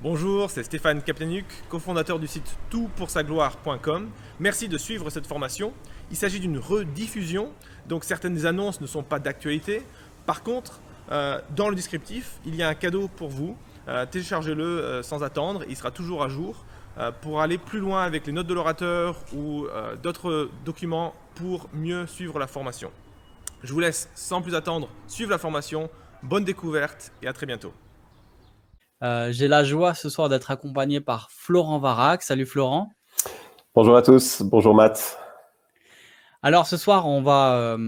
Bonjour, c'est Stéphane Kaplanuk, cofondateur du site toutpoursagloire.com. Merci de suivre cette formation. Il s'agit d'une rediffusion, donc certaines annonces ne sont pas d'actualité. Par contre, dans le descriptif, il y a un cadeau pour vous. Téléchargez-le sans attendre, il sera toujours à jour pour aller plus loin avec les notes de l'orateur ou d'autres documents pour mieux suivre la formation. Je vous laisse sans plus attendre suivre la formation. Bonne découverte et à très bientôt. J'ai la joie ce soir d'être accompagné par Florent Varac. Salut Florent. Bonjour à tous, bonjour Matt. Alors ce soir, on va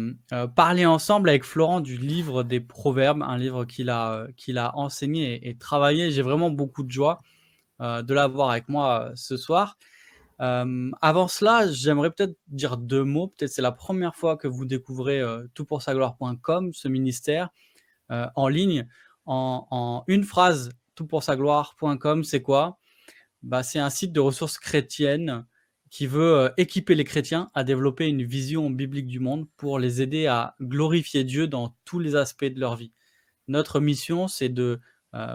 parler ensemble avec Florent du livre des Proverbes, un livre qu'il a enseigné et travaillé. J'ai vraiment beaucoup de joie de l'avoir avec moi ce soir. Avant cela, j'aimerais peut-être dire deux mots. Peut-être c'est la première fois que vous découvrez toutpoursagloire.com, ce ministère en ligne. En une phrase, toutpoursagloire.com, c'est quoi? C'est un site de ressources chrétiennes qui veut équiper les chrétiens à développer une vision biblique du monde pour les aider à glorifier Dieu dans tous les aspects de leur vie. Notre mission, c'est de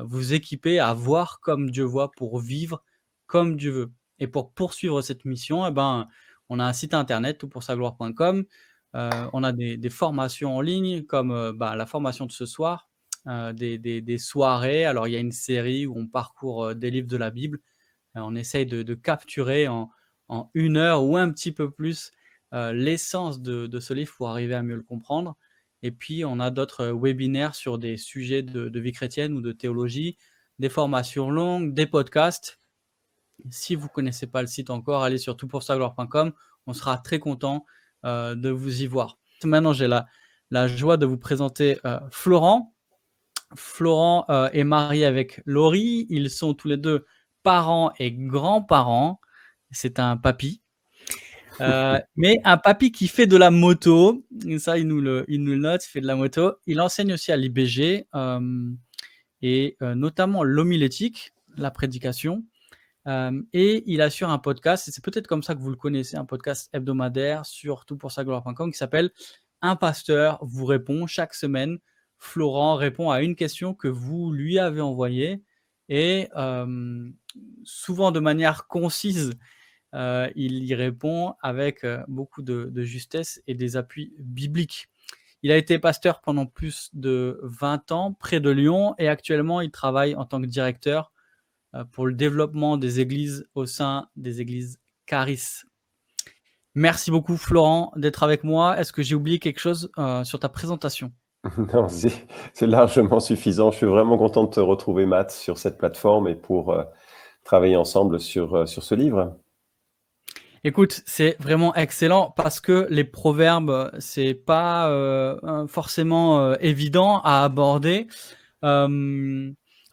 vous équiper à voir comme Dieu voit pour vivre comme Dieu veut. Et pour poursuivre cette mission, on a un site internet, toutpoursagloire.com. On a des formations en ligne comme la formation de ce soir, des soirées. Alors, il y a une série où on parcourt des livres de la Bible. On essaye de capturer en 1 heure ou un petit peu plus l'essence de ce livre pour arriver à mieux le comprendre. Et puis, on a d'autres webinaires sur des sujets de vie chrétienne ou de théologie, des formations longues, des podcasts. Si vous ne connaissez pas le site encore, allez sur toutpoursagloire.com. On sera très content de vous y voir. Maintenant, j'ai la joie de vous présenter Florent. Florent est marié avec Laurie. Ils sont tous les deux parents et grands-parents. C'est un papy. Mais un papy qui fait de la moto. Et ça, il nous le note, il fait de la moto. Il enseigne aussi à l'IBG et notamment l'homilétique, la prédication. Et il assure un podcast, et c'est peut-être comme ça que vous le connaissez, un podcast hebdomadaire sur toutpoursagloire.com qui s'appelle Un pasteur vous répond. Chaque semaine, Florent répond à une question que vous lui avez envoyée et souvent de manière concise, il y répond avec beaucoup de justesse et des appuis bibliques. Il a été pasteur pendant plus de 20 ans près de Lyon et actuellement il travaille en tant que directeur pour le développement des églises au sein des églises Caris. Merci beaucoup Florent d'être avec moi. Est-ce que j'ai oublié quelque chose sur ta présentation? Non, c'est largement suffisant. Je suis vraiment content de te retrouver, Matt, sur cette plateforme et pour travailler ensemble sur ce livre. Écoute, c'est vraiment excellent parce que les proverbes, c'est pas forcément évident à aborder.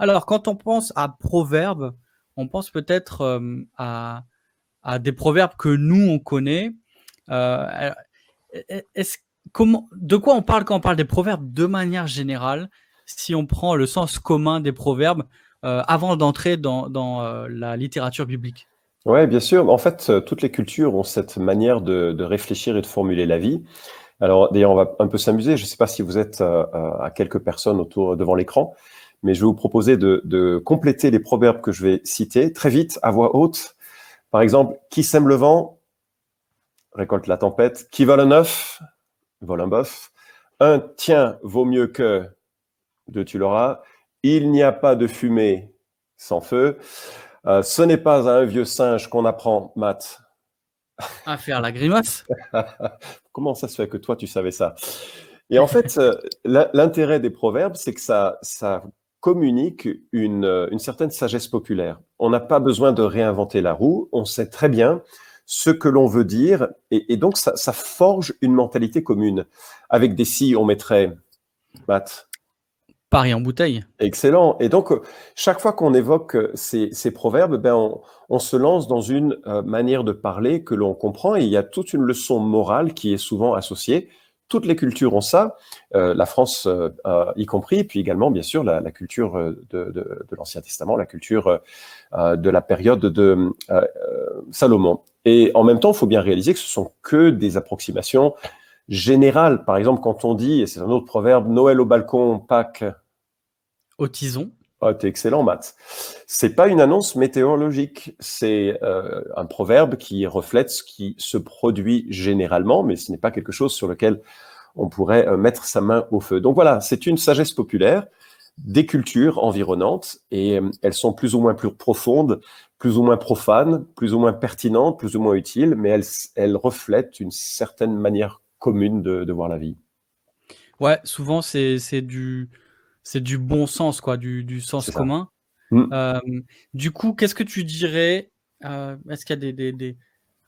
Alors, quand on pense à proverbes, on pense peut-être à des proverbes que nous, on connaît. Alors, de quoi on parle quand on parle des proverbes de manière générale, si on prend le sens commun des proverbes avant d'entrer dans la littérature biblique? Oui, bien sûr. En fait, toutes les cultures ont cette manière de réfléchir et de formuler la vie. Alors, d'ailleurs, on va un peu s'amuser. Je ne sais pas si vous êtes à quelques personnes devant l'écran, mais je vais vous proposer de compléter les proverbes que je vais citer très vite, à voix haute. Par exemple, qui sème le vent récolte la tempête. Qui vole un œuf vole un bœuf. Un tien vaut mieux que deux tu l'auras. Il n'y a pas de fumée sans feu. Ce n'est pas à un vieux singe qu'on apprend, Matt. À faire la grimace. Comment ça se fait que toi, tu savais ça? Et en fait, l'intérêt des proverbes, c'est que ça communique une certaine sagesse populaire. On n'a pas besoin de réinventer la roue. On sait très bien ce que l'on veut dire. Et donc, ça forge une mentalité commune. Avec des si, on mettrait, Matt. Paris en bouteille. Excellent. Et donc, chaque fois qu'on évoque ces proverbes, on se lance dans une manière de parler que l'on comprend et il y a toute une leçon morale qui est souvent associée. Toutes les cultures ont ça, la France y compris, puis également, bien sûr, la culture de l'Ancien Testament, la culture de la période de Salomon. Et en même temps, il faut bien réaliser que ce sont que des approximations générales. Par exemple, quand on dit, et c'est un autre proverbe, Noël au balcon, Pâques au tison. Oh, t'es excellent, Matt. C'est pas une annonce météorologique, c'est un proverbe qui reflète ce qui se produit généralement, mais ce n'est pas quelque chose sur lequel on pourrait mettre sa main au feu. Donc voilà, c'est une sagesse populaire des cultures environnantes et elles sont plus ou moins plus profondes, plus ou moins profanes, plus ou moins pertinentes, plus ou moins utiles, mais elles reflètent une certaine manière commune de voir la vie. Ouais, souvent c'est du bon sens, quoi, du sens C'est ça. commun. Mm. Du coup, qu'est-ce que tu dirais, est-ce qu'il y a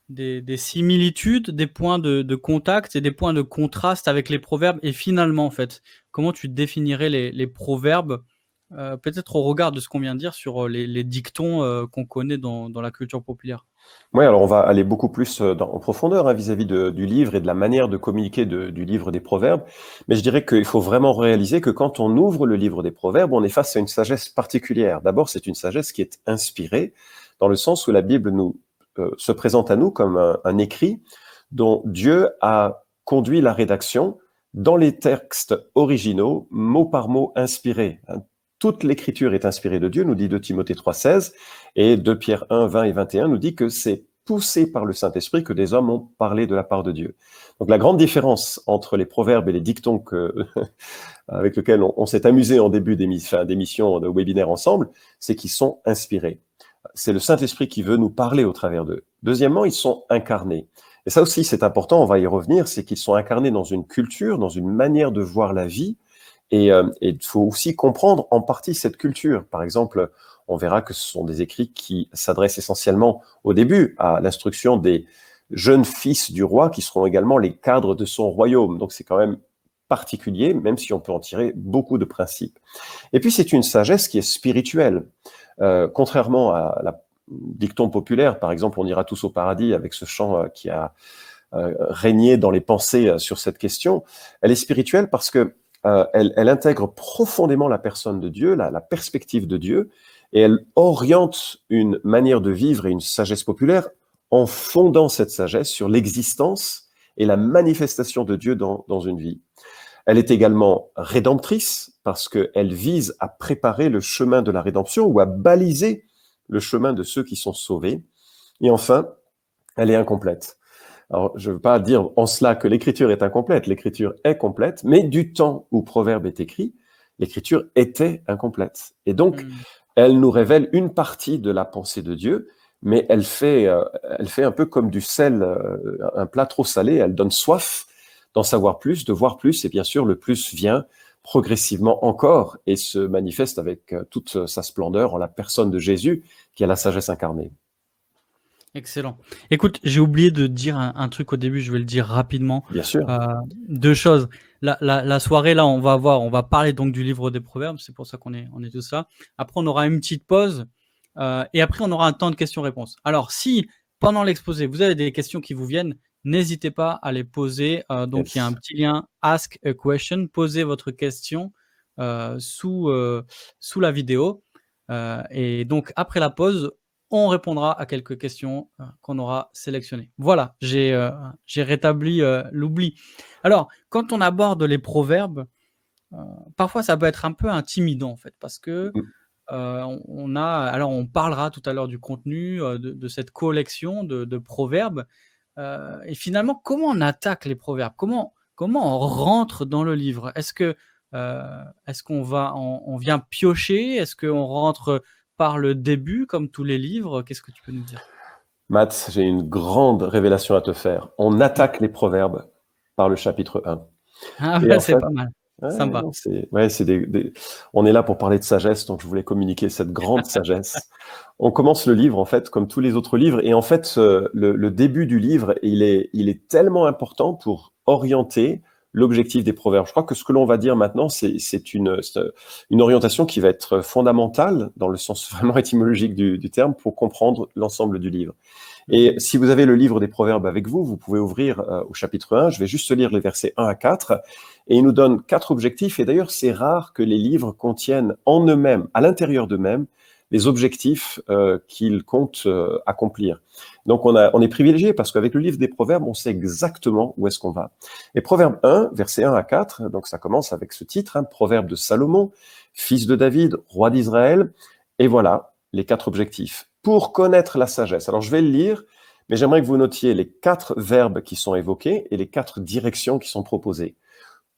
des similitudes, des points de contact et des points de contraste avec les proverbes? Et finalement, en fait, comment tu définirais les proverbes, peut-être au regard de ce qu'on vient de dire sur, les dictons, qu'on connaît dans la culture populaire? Oui, alors on va aller beaucoup plus en profondeur vis-à-vis du livre et de la manière de communiquer du livre des Proverbes. Mais je dirais qu'il faut vraiment réaliser que quand on ouvre le livre des Proverbes, on est face à une sagesse particulière. D'abord, c'est une sagesse qui est inspirée, dans le sens où la Bible se présente à nous comme un écrit dont Dieu a conduit la rédaction dans les textes originaux, mot par mot inspirés. Toute l'écriture est inspirée de Dieu, nous dit 2 Timothée 3,16, et 2 Pierre 1, 20 et 21 nous dit que c'est poussé par le Saint-Esprit que des hommes ont parlé de la part de Dieu. Donc la grande différence entre les proverbes et les dictons avec lesquels on s'est amusé en début d'émission, de webinaire ensemble, c'est qu'ils sont inspirés. C'est le Saint-Esprit qui veut nous parler au travers d'eux. Deuxièmement, ils sont incarnés. Et ça aussi, c'est important, on va y revenir, c'est qu'ils sont incarnés dans une culture, dans une manière de voir la vie. Et il faut aussi comprendre en partie cette culture. Par exemple, on verra que ce sont des écrits qui s'adressent essentiellement au début à l'instruction des jeunes fils du roi qui seront également les cadres de son royaume. Donc c'est quand même particulier, même si on peut en tirer beaucoup de principes. Et puis c'est une sagesse qui est spirituelle. Contrairement à la dicton populaire, par exemple, on ira tous au paradis avec ce chant qui a régné dans les pensées sur cette question, elle est spirituelle parce que elle intègre profondément la personne de Dieu, la perspective de Dieu, et elle oriente une manière de vivre et une sagesse populaire en fondant cette sagesse sur l'existence et la manifestation de Dieu dans une vie. Elle est également rédemptrice parce qu'elle vise à préparer le chemin de la rédemption ou à baliser le chemin de ceux qui sont sauvés. Et enfin, elle est incomplète. Alors, je ne veux pas dire en cela que l'écriture est incomplète, l'écriture est complète, mais du temps où Proverbe est écrit, l'écriture était incomplète. Et donc, elle nous révèle une partie de la pensée de Dieu, mais elle fait un peu comme du sel, un plat trop salé, elle donne soif d'en savoir plus, de voir plus, et bien sûr, le plus vient progressivement encore et se manifeste avec toute sa splendeur en la personne de Jésus, qui est la sagesse incarnée. Excellent. Écoute, j'ai oublié de dire un truc au début, je vais le dire rapidement. Bien sûr. 2 choses. La soirée, là, on va parler donc du livre des Proverbes, c'est pour ça qu'on est tous là. Après, on aura une petite pause et après, on aura un temps de questions-réponses. Alors, si pendant l'exposé, vous avez des questions qui vous viennent, n'hésitez pas à les poser. Donc, il y a un petit lien Ask a question. Posez votre question sous la vidéo. Et donc, après la pause, on répondra à quelques questions qu'on aura sélectionnées. Voilà, j'ai rétabli l'oubli. Alors, quand on aborde les proverbes, parfois ça peut être un peu intimidant en fait, parce que on parlera tout à l'heure du contenu de cette collection de proverbes. Et finalement, comment on attaque les proverbes? Comment on rentre dans le livre? Est-ce qu'on vient piocher? Est-ce qu'on rentre par le début, comme tous les livres? Qu'est-ce que tu peux nous dire? Matt, j'ai une grande révélation à te faire. On attaque les proverbes par le chapitre 1. Ah Et ouais, en c'est fait, pas mal. Sympa. on est là pour parler de sagesse, donc je voulais communiquer cette grande sagesse. On commence le livre, en fait, comme tous les autres livres, et en fait, le début du livre, il est tellement important pour orienter l'objectif des proverbes. Je crois que ce que l'on va dire maintenant, c'est une orientation qui va être fondamentale, dans le sens vraiment étymologique du terme, pour comprendre l'ensemble du livre. Et si vous avez le livre des Proverbes avec vous, vous pouvez ouvrir au chapitre 1. Je vais juste lire les versets 1 à 4. Et il nous donne 4 objectifs. Et d'ailleurs, c'est rare que les livres contiennent en eux-mêmes, à l'intérieur d'eux-mêmes, les objectifs qu'ils comptent accomplir. Donc, on est privilégié parce qu'avec le livre des Proverbes, on sait exactement où est-ce qu'on va. Et Proverbe 1, versets 1 à 4, donc ça commence avec ce titre, Proverbe de Salomon, fils de David, roi d'Israël. Et voilà les 4 objectifs. Pour connaître la sagesse. Alors, je vais le lire, mais j'aimerais que vous notiez les 4 verbes qui sont évoqués et les 4 directions qui sont proposées.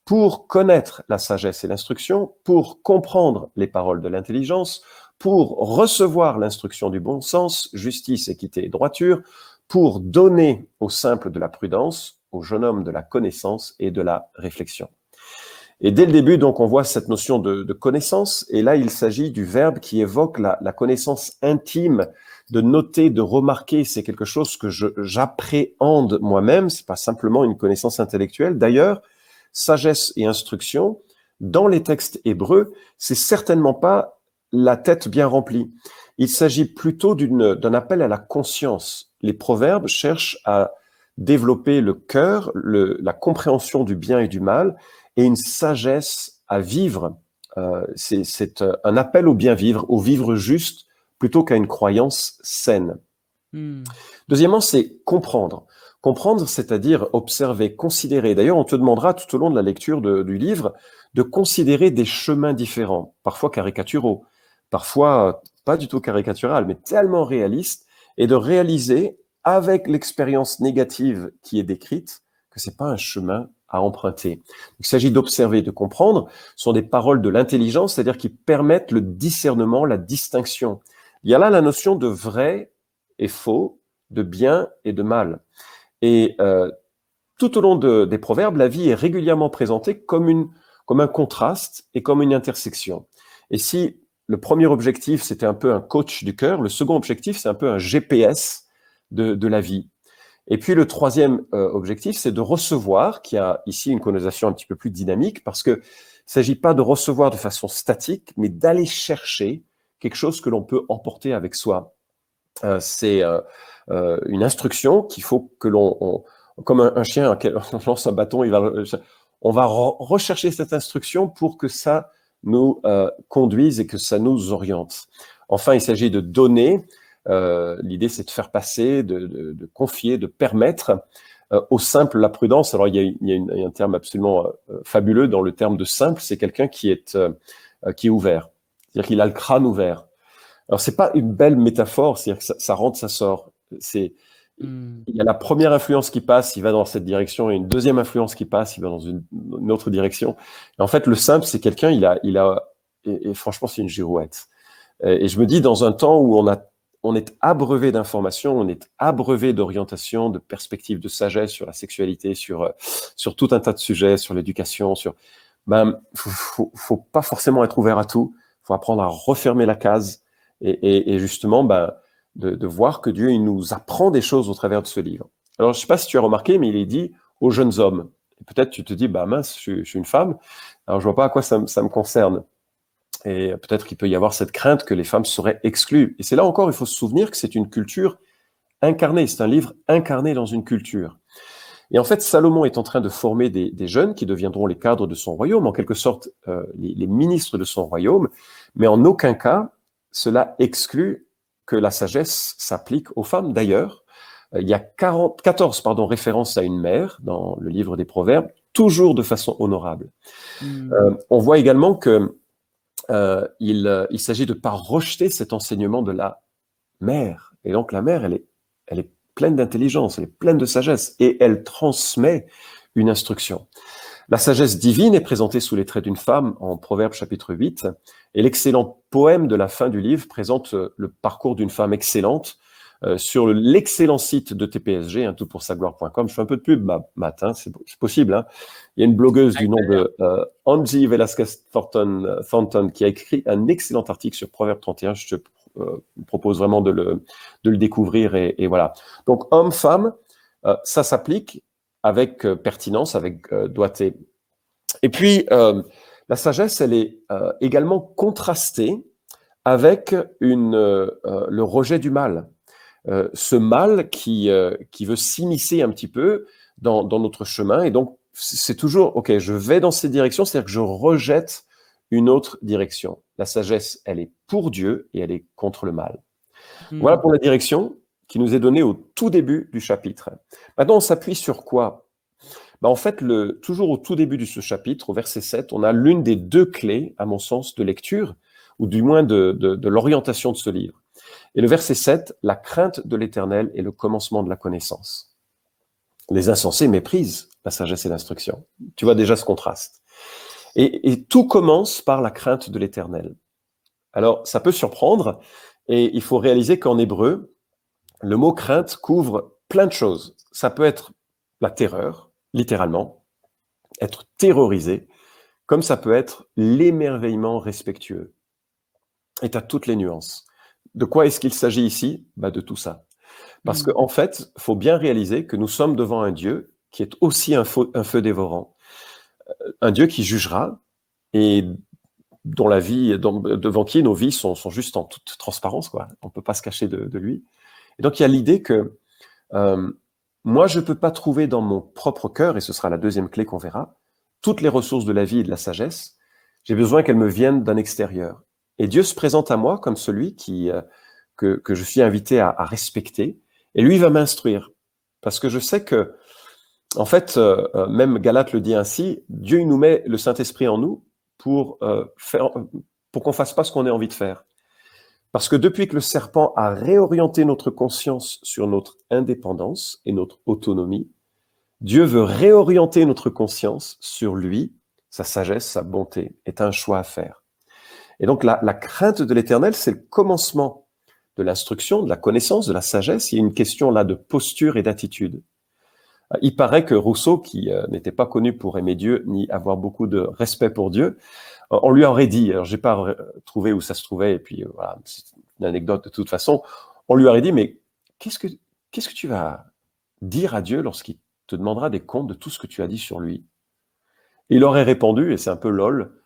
Pour connaître la sagesse et l'instruction, pour comprendre les paroles de l'intelligence, pour recevoir l'instruction du bon sens, justice, équité et droiture, pour donner au simple de la prudence, au jeune homme de la connaissance et de la réflexion. Et dès le début, donc, on voit cette notion de connaissance, et là, il s'agit du verbe qui évoque la connaissance intime, de noter, de remarquer. C'est quelque chose que j'appréhende moi-même, c'est pas simplement une connaissance intellectuelle. D'ailleurs, sagesse et instruction, dans les textes hébreux, c'est certainement pas la tête bien remplie. Il s'agit plutôt d'un appel à la conscience. Les proverbes cherchent à développer le cœur, la compréhension du bien et du mal, et une sagesse à vivre. C'est un appel au bien vivre, au vivre juste, plutôt qu'à une croyance saine. Deuxièmement, c'est comprendre. Comprendre, c'est-à-dire observer, considérer. D'ailleurs, on te demandera tout au long de la lecture du livre de considérer des chemins différents, parfois caricaturaux, parfois pas du tout caricatural, mais tellement réalistes, et de réaliser avec l'expérience négative qui est décrite que c'est pas un chemin à emprunter. Il s'agit d'observer, de comprendre. Ce sont des paroles de l'intelligence, c'est-à-dire qui permettent le discernement, la distinction. Il y a là la notion de vrai et faux, de bien et de mal. Et tout au long des proverbes, la vie est régulièrement présentée comme un contraste et comme une intersection. Et si le premier objectif, c'était un peu un coach du cœur, le second objectif, c'est un peu un GPS de la vie. Et puis le troisième objectif, c'est de recevoir, qui a ici une connotation un petit peu plus dynamique, parce que il ne s'agit pas de recevoir de façon statique, mais d'aller chercher quelque chose que l'on peut emporter avec soi. C'est une instruction qu'il faut que comme un chien, on lance un bâton, on va rechercher cette instruction pour que ça nous conduise et que ça nous oriente. Enfin, il s'agit de donner. L'idée, c'est de faire passer, de confier, de permettre au simple la prudence. Alors, il y a un terme absolument fabuleux dans le terme de simple, c'est quelqu'un qui est ouvert. C'est-à-dire qu'il a le crâne ouvert. Alors, c'est pas une belle métaphore, c'est-à-dire que ça rentre, ça sort. Il y a la première influence qui passe, il va dans cette direction, et une deuxième influence qui passe, il va dans une autre direction. Et en fait, le simple, c'est quelqu'un, et franchement, c'est une girouette. Et je me dis, dans un temps où on est abreuvé d'informations, on est abreuvé d'orientation, de perspectives, de sagesse sur la sexualité, sur tout un tas de sujets, sur l'éducation, faut pas forcément être ouvert à tout. Faut apprendre à refermer la case et justement, de voir que Dieu, il nous apprend des choses au travers de ce livre. Alors, je sais pas si tu as remarqué, mais il est dit aux jeunes hommes. Et peut-être tu te dis, mince, je suis une femme, alors je vois pas à quoi ça me concerne. Et peut-être qu'il peut y avoir cette crainte que les femmes seraient exclues. Et c'est là encore, il faut se souvenir que c'est une culture incarnée. C'est un livre incarné dans une culture. Et en fait, Salomon est en train de former des jeunes qui deviendront les cadres de son royaume, en quelque sorte les ministres de son royaume. Mais en aucun cas, cela exclut que la sagesse s'applique aux femmes. D'ailleurs, il y a 14 références à une mère dans le livre des Proverbes, toujours de façon honorable. On voit également que il s'agit de ne pas rejeter cet enseignement de la mère. Et donc la mère, elle est pleine d'intelligence, elle est pleine de sagesse, et elle transmet une instruction. La sagesse divine est présentée sous les traits d'une femme en Proverbes chapitre 8, et l'excellent poème de la fin du livre présente le parcours d'une femme excellente sur l'excellent site de TPSG, toutpoursagloire.com. Je fais un peu de pub, Matt, c'est possible. Hein. Il y a une blogueuse du nom de Angie Velasquez Thornton qui a écrit un excellent article sur Proverbe 31. Je te propose vraiment de le découvrir. Et voilà. Donc, homme-femme, ça s'applique avec pertinence, avec doigté. Et puis, la sagesse, elle est également contrastée avec le rejet du mal. Ce mal qui veut s'immiscer un petit peu dans notre chemin. Et donc, c'est toujours, OK, je vais dans cette direction, c'est-à-dire que je rejette une autre direction. La sagesse, elle est pour Dieu et elle est contre le mal. Voilà pour la direction qui nous est donnée au tout début du chapitre. Maintenant, on s'appuie sur quoi ? En fait, toujours au tout début de ce chapitre, au verset 7, on a l'une des deux clés, à mon sens, de lecture, ou du moins de l'orientation de ce livre. Et le verset 7, la crainte de l'Éternel est le commencement de la connaissance. Les insensés méprisent la sagesse et l'instruction. Tu vois déjà ce contraste. Et tout commence par la crainte de l'Éternel. Alors, ça peut surprendre, et il faut réaliser qu'en hébreu, le mot crainte couvre plein de choses. Ça peut être la terreur, littéralement, être terrorisé, comme ça peut être l'émerveillement respectueux. Et tu as toutes les nuances. De quoi est-ce qu'il s'agit ici? De tout ça. Parce qu'en fait, il faut bien réaliser que nous sommes devant un Dieu qui est aussi un feu dévorant. Un Dieu qui jugera et dont la vie, devant qui nos vies sont juste en toute transparence, quoi. On ne peut pas se cacher de lui. Et donc, il y a l'idée que moi, je ne peux pas trouver dans mon propre cœur, et ce sera la deuxième clé qu'on verra, toutes les ressources de la vie et de la sagesse. J'ai besoin qu'elles me viennent d'un extérieur. Et Dieu se présente à moi comme celui que je suis invité à respecter. Et lui va m'instruire. Parce que je sais que, en fait, même Galate le dit ainsi, Dieu il nous met le Saint-Esprit en nous pour qu'on fasse pas ce qu'on a envie de faire. Parce que depuis que le serpent a réorienté notre conscience sur notre indépendance et notre autonomie, Dieu veut réorienter notre conscience sur lui, sa sagesse, sa bonté, est un choix à faire. Et donc la crainte de l'Éternel, c'est le commencement de l'instruction, de la connaissance, de la sagesse. Il y a une question là de posture et d'attitude. Il paraît que Rousseau, qui n'était pas connu pour aimer Dieu ni avoir beaucoup de respect pour Dieu, on lui aurait dit, alors j'ai pas trouvé où ça se trouvait, et puis voilà, c'est une anecdote de toute façon, on lui aurait dit, mais qu'est-ce que tu vas dire à Dieu lorsqu'il te demandera des comptes de tout ce que tu as dit sur lui? Et il aurait répondu, et c'est un peu lol,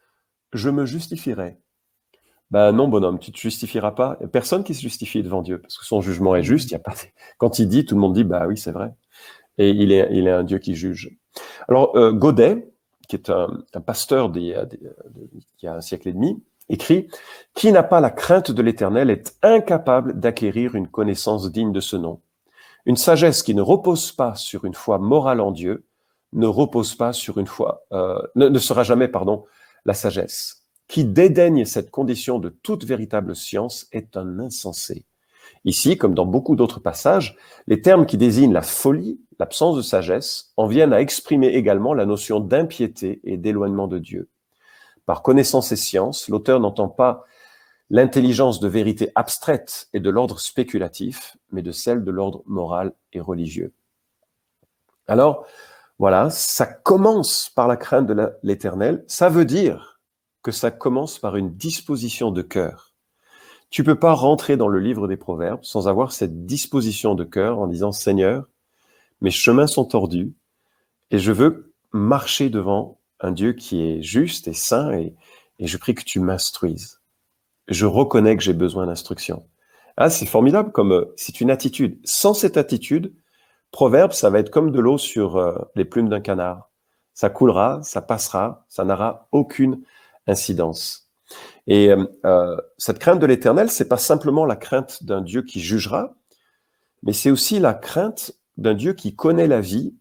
je me justifierai. Non, bonhomme, tu te justifieras pas. Il n'y a personne qui se justifie devant Dieu, parce que son jugement est juste. Il y a pas... Quand il dit, tout le monde dit, oui, c'est vrai. Et il est un Dieu qui juge. Alors, Godet, qui est un pasteur qui a un siècle et demi, écrit « Qui n'a pas la crainte de l'Éternel est incapable d'acquérir une connaissance digne de ce nom. Une sagesse qui ne repose pas sur une foi morale en Dieu ne repose pas sur une foi, ne sera jamais, la sagesse. Qui dédaigne cette condition de toute véritable science est un insensé. » Ici, comme dans beaucoup d'autres passages, les termes qui désignent la folie, l'absence de sagesse, en viennent à exprimer également la notion d'impiété et d'éloignement de Dieu. Par connaissance et science, l'auteur n'entend pas l'intelligence de vérité abstraite et de l'ordre spéculatif, mais de celle de l'ordre moral et religieux. Alors, voilà, ça commence par la crainte de l'Éternel. Ça veut dire que ça commence par une disposition de cœur. Tu peux pas rentrer dans le livre des Proverbes sans avoir cette disposition de cœur en disant « Seigneur, mes chemins sont tordus et je veux marcher devant un Dieu qui est juste et saint et je prie que tu m'instruises. Je reconnais que j'ai besoin d'instruction. » Ah, c'est formidable c'est une attitude. Sans cette attitude, Proverbe, ça va être comme de l'eau sur les plumes d'un canard. Ça coulera, ça passera, ça n'aura aucune incidence. Et cette crainte de l'Éternel, c'est pas simplement la crainte d'un Dieu qui jugera, mais c'est aussi la crainte d'un Dieu qui connaît la vie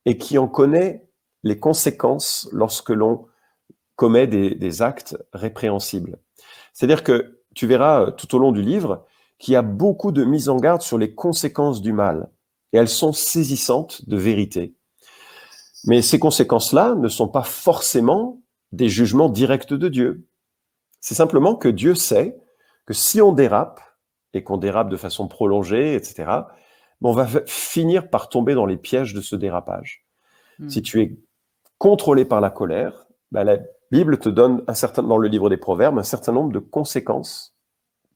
et qui en connaît les conséquences lorsque l'on commet des actes répréhensibles. C'est-à-dire que tu verras tout au long du livre qu'il y a beaucoup de mises en garde sur les conséquences du mal, et elles sont saisissantes de vérité. Mais ces conséquences-là ne sont pas forcément des jugements directs de Dieu. C'est simplement que Dieu sait que si on dérape, et qu'on dérape de façon prolongée, etc., on va finir par tomber dans les pièges de ce dérapage. Si tu es contrôlé par la colère, la Bible te donne dans le livre des Proverbes, un certain nombre de conséquences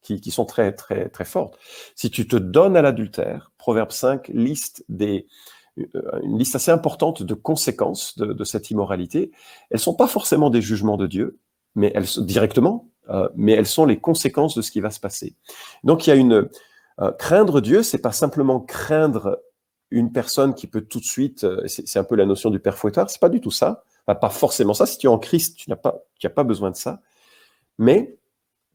qui sont très, très, très fortes. Si tu te donnes à l'adultère, Proverbe 5 liste une liste assez importante de conséquences de cette immoralité. Elles ne sont pas forcément des jugements de Dieu, mais directement, mais elles sont les conséquences de ce qui va se passer. Donc il y a craindre Dieu, c'est pas simplement craindre une personne qui peut tout de suite, c'est un peu la notion du père fouettard, c'est pas du tout ça, pas forcément ça. Si tu es en Christ, tu n'as pas besoin de ça, mais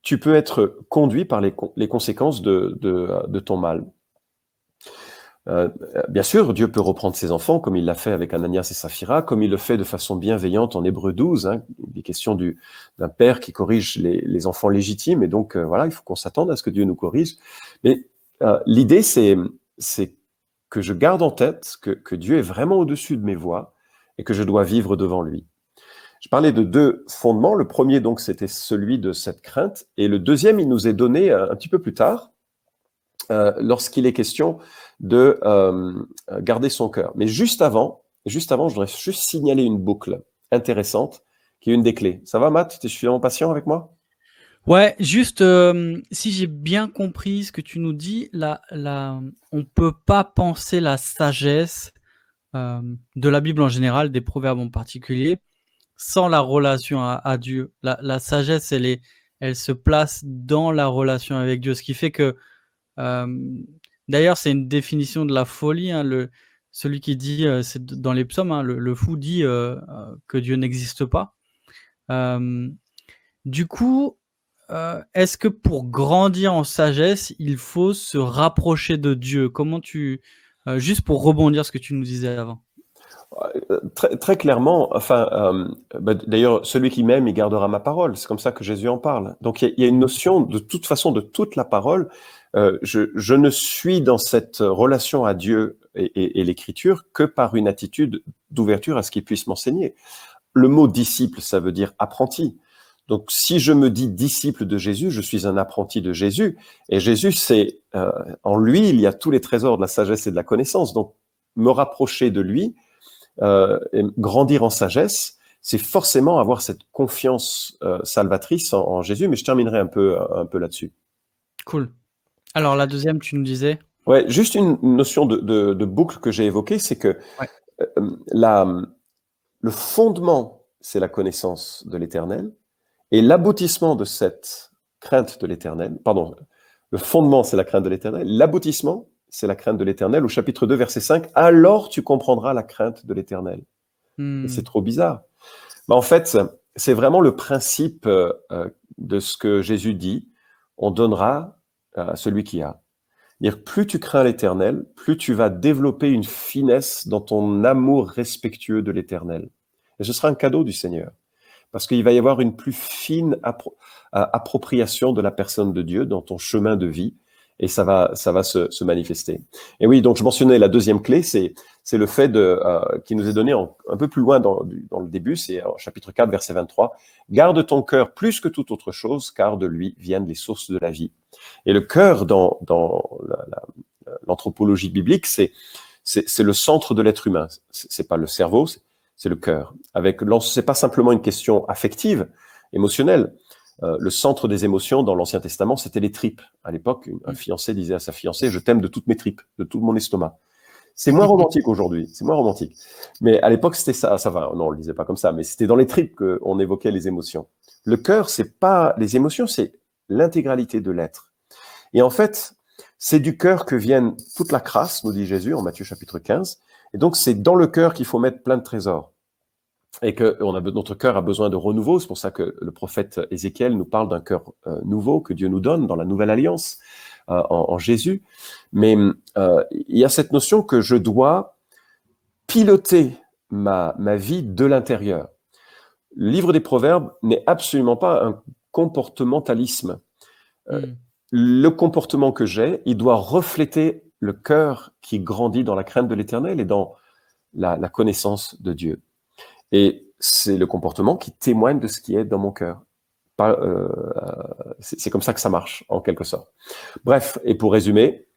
tu peux être conduit par les conséquences de ton mal. Bien sûr, Dieu peut reprendre ses enfants, comme il l'a fait avec Ananias et Saphira, comme il le fait de façon bienveillante en Hébreux 12. Hein, il est question d'un père qui corrige les enfants légitimes, et donc voilà, il faut qu'on s'attende à ce que Dieu nous corrige. Mais l'idée, c'est que je garde en tête que Dieu est vraiment au-dessus de mes voies et que je dois vivre devant lui. Je parlais de deux fondements. Le premier, donc, c'était celui de cette crainte, et le deuxième, il nous est donné un petit peu plus tard, lorsqu'il est question de garder son cœur. Mais juste avant, je voudrais juste signaler une boucle intéressante qui est une des clés. Ça va, Matt? Tu es suffisamment patient avec moi? Ouais, juste, si j'ai bien compris ce que tu nous dis, on peut pas penser la sagesse de la Bible en général, des proverbes en particulier, sans la relation à Dieu. La sagesse, elle se place dans la relation avec Dieu, ce qui fait que, d'ailleurs, c'est une définition de la folie, hein, celui qui dit, c'est dans les psaumes, hein, le fou dit que Dieu n'existe pas. Du coup, est-ce que pour grandir en sagesse, il faut se rapprocher de Dieu? Comment juste pour rebondir ce que tu nous disais avant. Très, très clairement, enfin, d'ailleurs, celui qui m'aime, il gardera ma parole. C'est comme ça que Jésus en parle. Donc, il y a une notion, de toute façon, de toute la parole. Je ne suis dans cette relation à Dieu et l'Écriture que par une attitude d'ouverture à ce qu'il puisse m'enseigner. Le mot disciple, ça veut dire apprenti. Donc, si je me dis disciple de Jésus, je suis un apprenti de Jésus. Et Jésus, c'est en lui, il y a tous les trésors de la sagesse et de la connaissance. Donc, me rapprocher de lui, et grandir en sagesse, c'est forcément avoir cette confiance salvatrice en Jésus. Mais je terminerai un peu là-dessus. Cool. Alors, la deuxième, tu nous disais? Ouais, juste une notion de boucle que j'ai évoquée, c'est que Ouais. le fondement, c'est la connaissance de l'Éternel, et l'aboutissement de cette crainte de l'Éternel, pardon, le fondement, c'est la crainte de l'Éternel, l'aboutissement, c'est la crainte de l'Éternel, au chapitre 2, verset 5, « Alors tu comprendras la crainte de l'Éternel. » Et c'est trop bizarre. Mais en fait, c'est vraiment le principe de ce que Jésus dit, on donnera à celui qui a. C'est-à-dire, plus tu crains l'Éternel, plus tu vas développer une finesse dans ton amour respectueux de l'Éternel. Et ce sera un cadeau du Seigneur. Parce qu'il va y avoir une plus fine appropriation de la personne de Dieu dans ton chemin de vie, et ça va se manifester. Et oui, donc je mentionnais la deuxième clé, c'est le fait qui nous est donné un peu plus loin dans le début, c'est en chapitre 4, verset 23, « Garde ton cœur plus que toute autre chose, car de lui viennent les sources de la vie. » Et le cœur, dans l'anthropologie biblique, c'est le centre de l'être humain. C'est pas le cerveau, c'est le cœur. C'est pas simplement une question affective, émotionnelle. Le centre des émotions dans l'Ancien Testament, c'était les tripes. À l'époque, un fiancé disait à sa fiancée, « Je t'aime de toutes mes tripes, de tout mon estomac. » C'est moins romantique aujourd'hui, c'est moins romantique. Mais à l'époque, c'était ça va, non, on le disait pas comme ça, mais c'était dans les tripes qu'on évoquait les émotions. Le cœur, c'est pas les émotions, c'est l'intégralité de l'être. Et en fait, c'est du cœur que vienne toute la crasse, nous dit Jésus en Matthieu chapitre 15. Et donc, c'est dans le cœur qu'il faut mettre plein de trésors. Et que notre cœur a besoin de renouveau. C'est pour ça que le prophète Ézéchiel nous parle d'un cœur nouveau que Dieu nous donne dans la nouvelle alliance en Jésus. Mais il y a cette notion que je dois piloter ma vie de l'intérieur. Le livre des Proverbes n'est absolument pas un comportementalisme. Le comportement que j'ai, il doit refléter le cœur qui grandit dans la crainte de l'Éternel et dans la connaissance de Dieu. Et c'est le comportement qui témoigne de ce qui est dans mon cœur. C'est comme ça que ça marche, en quelque sorte. Bref, et pour résumer,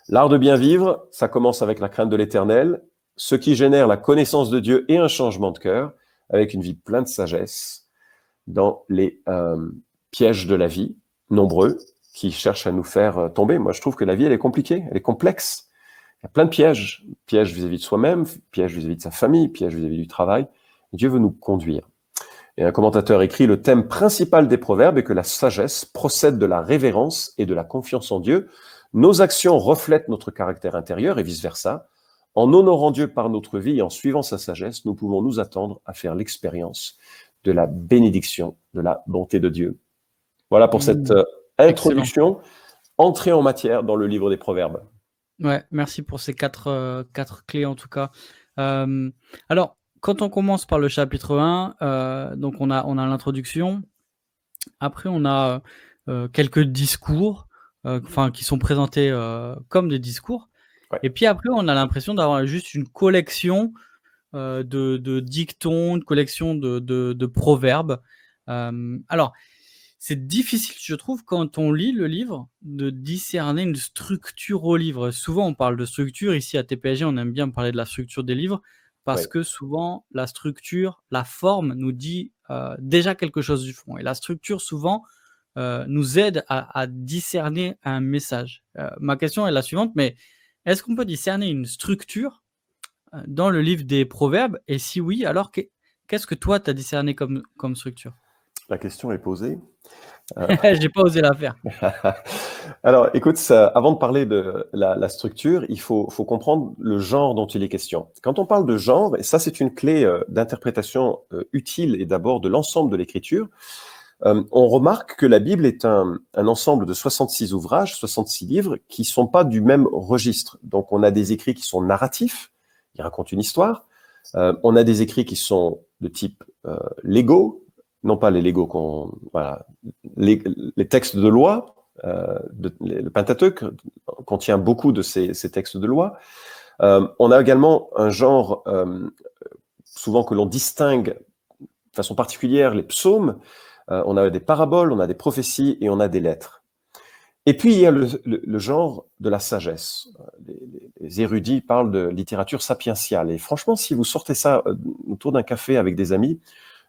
l'art de bien vivre, ça commence avec la crainte de l'Éternel, ce qui génère la connaissance de Dieu et un changement de cœur, avec une vie pleine de sagesse, dans les pièges de la vie, nombreux, qui cherchent à nous faire tomber. Moi, je trouve que la vie, elle est compliquée, elle est complexe. Il y a plein de pièges. Pièges vis-à-vis de soi-même, pièges vis-à-vis de sa famille, pièges vis-à-vis du travail. Et Dieu veut nous conduire. Et un commentateur écrit, le thème principal des proverbes est que la sagesse procède de la révérence et de la confiance en Dieu. Nos actions reflètent notre caractère intérieur et vice-versa. En honorant Dieu par notre vie et en suivant sa sagesse, nous pouvons nous attendre à faire l'expérience de la bénédiction, de la bonté de Dieu. Voilà pour cette introduction, entrée en matière dans le livre des Proverbes. Ouais, merci pour ces 4 clés en tout cas. Alors, quand on commence par le chapitre 1, donc on a l'introduction. Après on a, quelques discours, enfin qui sont présentés, comme des discours Ouais. et puis après on a l'impression d'avoir juste une collection, de dictons, une collection de proverbes. Alors c'est difficile, je trouve, quand on lit le livre, de discerner une structure au livre. Souvent, on parle de structure. Ici, à TPG, on aime bien parler de la structure des livres parce Ouais. que souvent, la structure, la forme nous dit déjà quelque chose du fond. Et la structure, souvent, nous aide à discerner un message. Ma question est la suivante, mais est-ce qu'on peut discerner une structure dans le livre des Proverbes? Et si oui, alors qu'est-ce que toi, tu as discerné comme structure? La question est posée. J'ai pas osé la faire. Alors, écoute, avant de parler de la structure, il faut comprendre le genre dont il est question. Quand on parle de genre, et ça c'est une clé d'interprétation utile et d'abord de l'ensemble de l'écriture, on remarque que la Bible est un ensemble de 66 ouvrages, 66 livres, qui sont pas du même registre. Donc on a des écrits qui sont narratifs, ils racontent une histoire. On a des écrits qui sont de type légaux, non pas les légaux, voilà, les textes de loi. Le Pentateuque contient beaucoup de ces textes de loi. On a également un genre, souvent que l'on distingue de façon particulière, les psaumes. On a des paraboles, on a des prophéties et on a des lettres. Et puis, il y a le genre de la sagesse. Les érudits parlent de littérature sapientiale. Et franchement, si vous sortez ça autour d'un café avec des amis,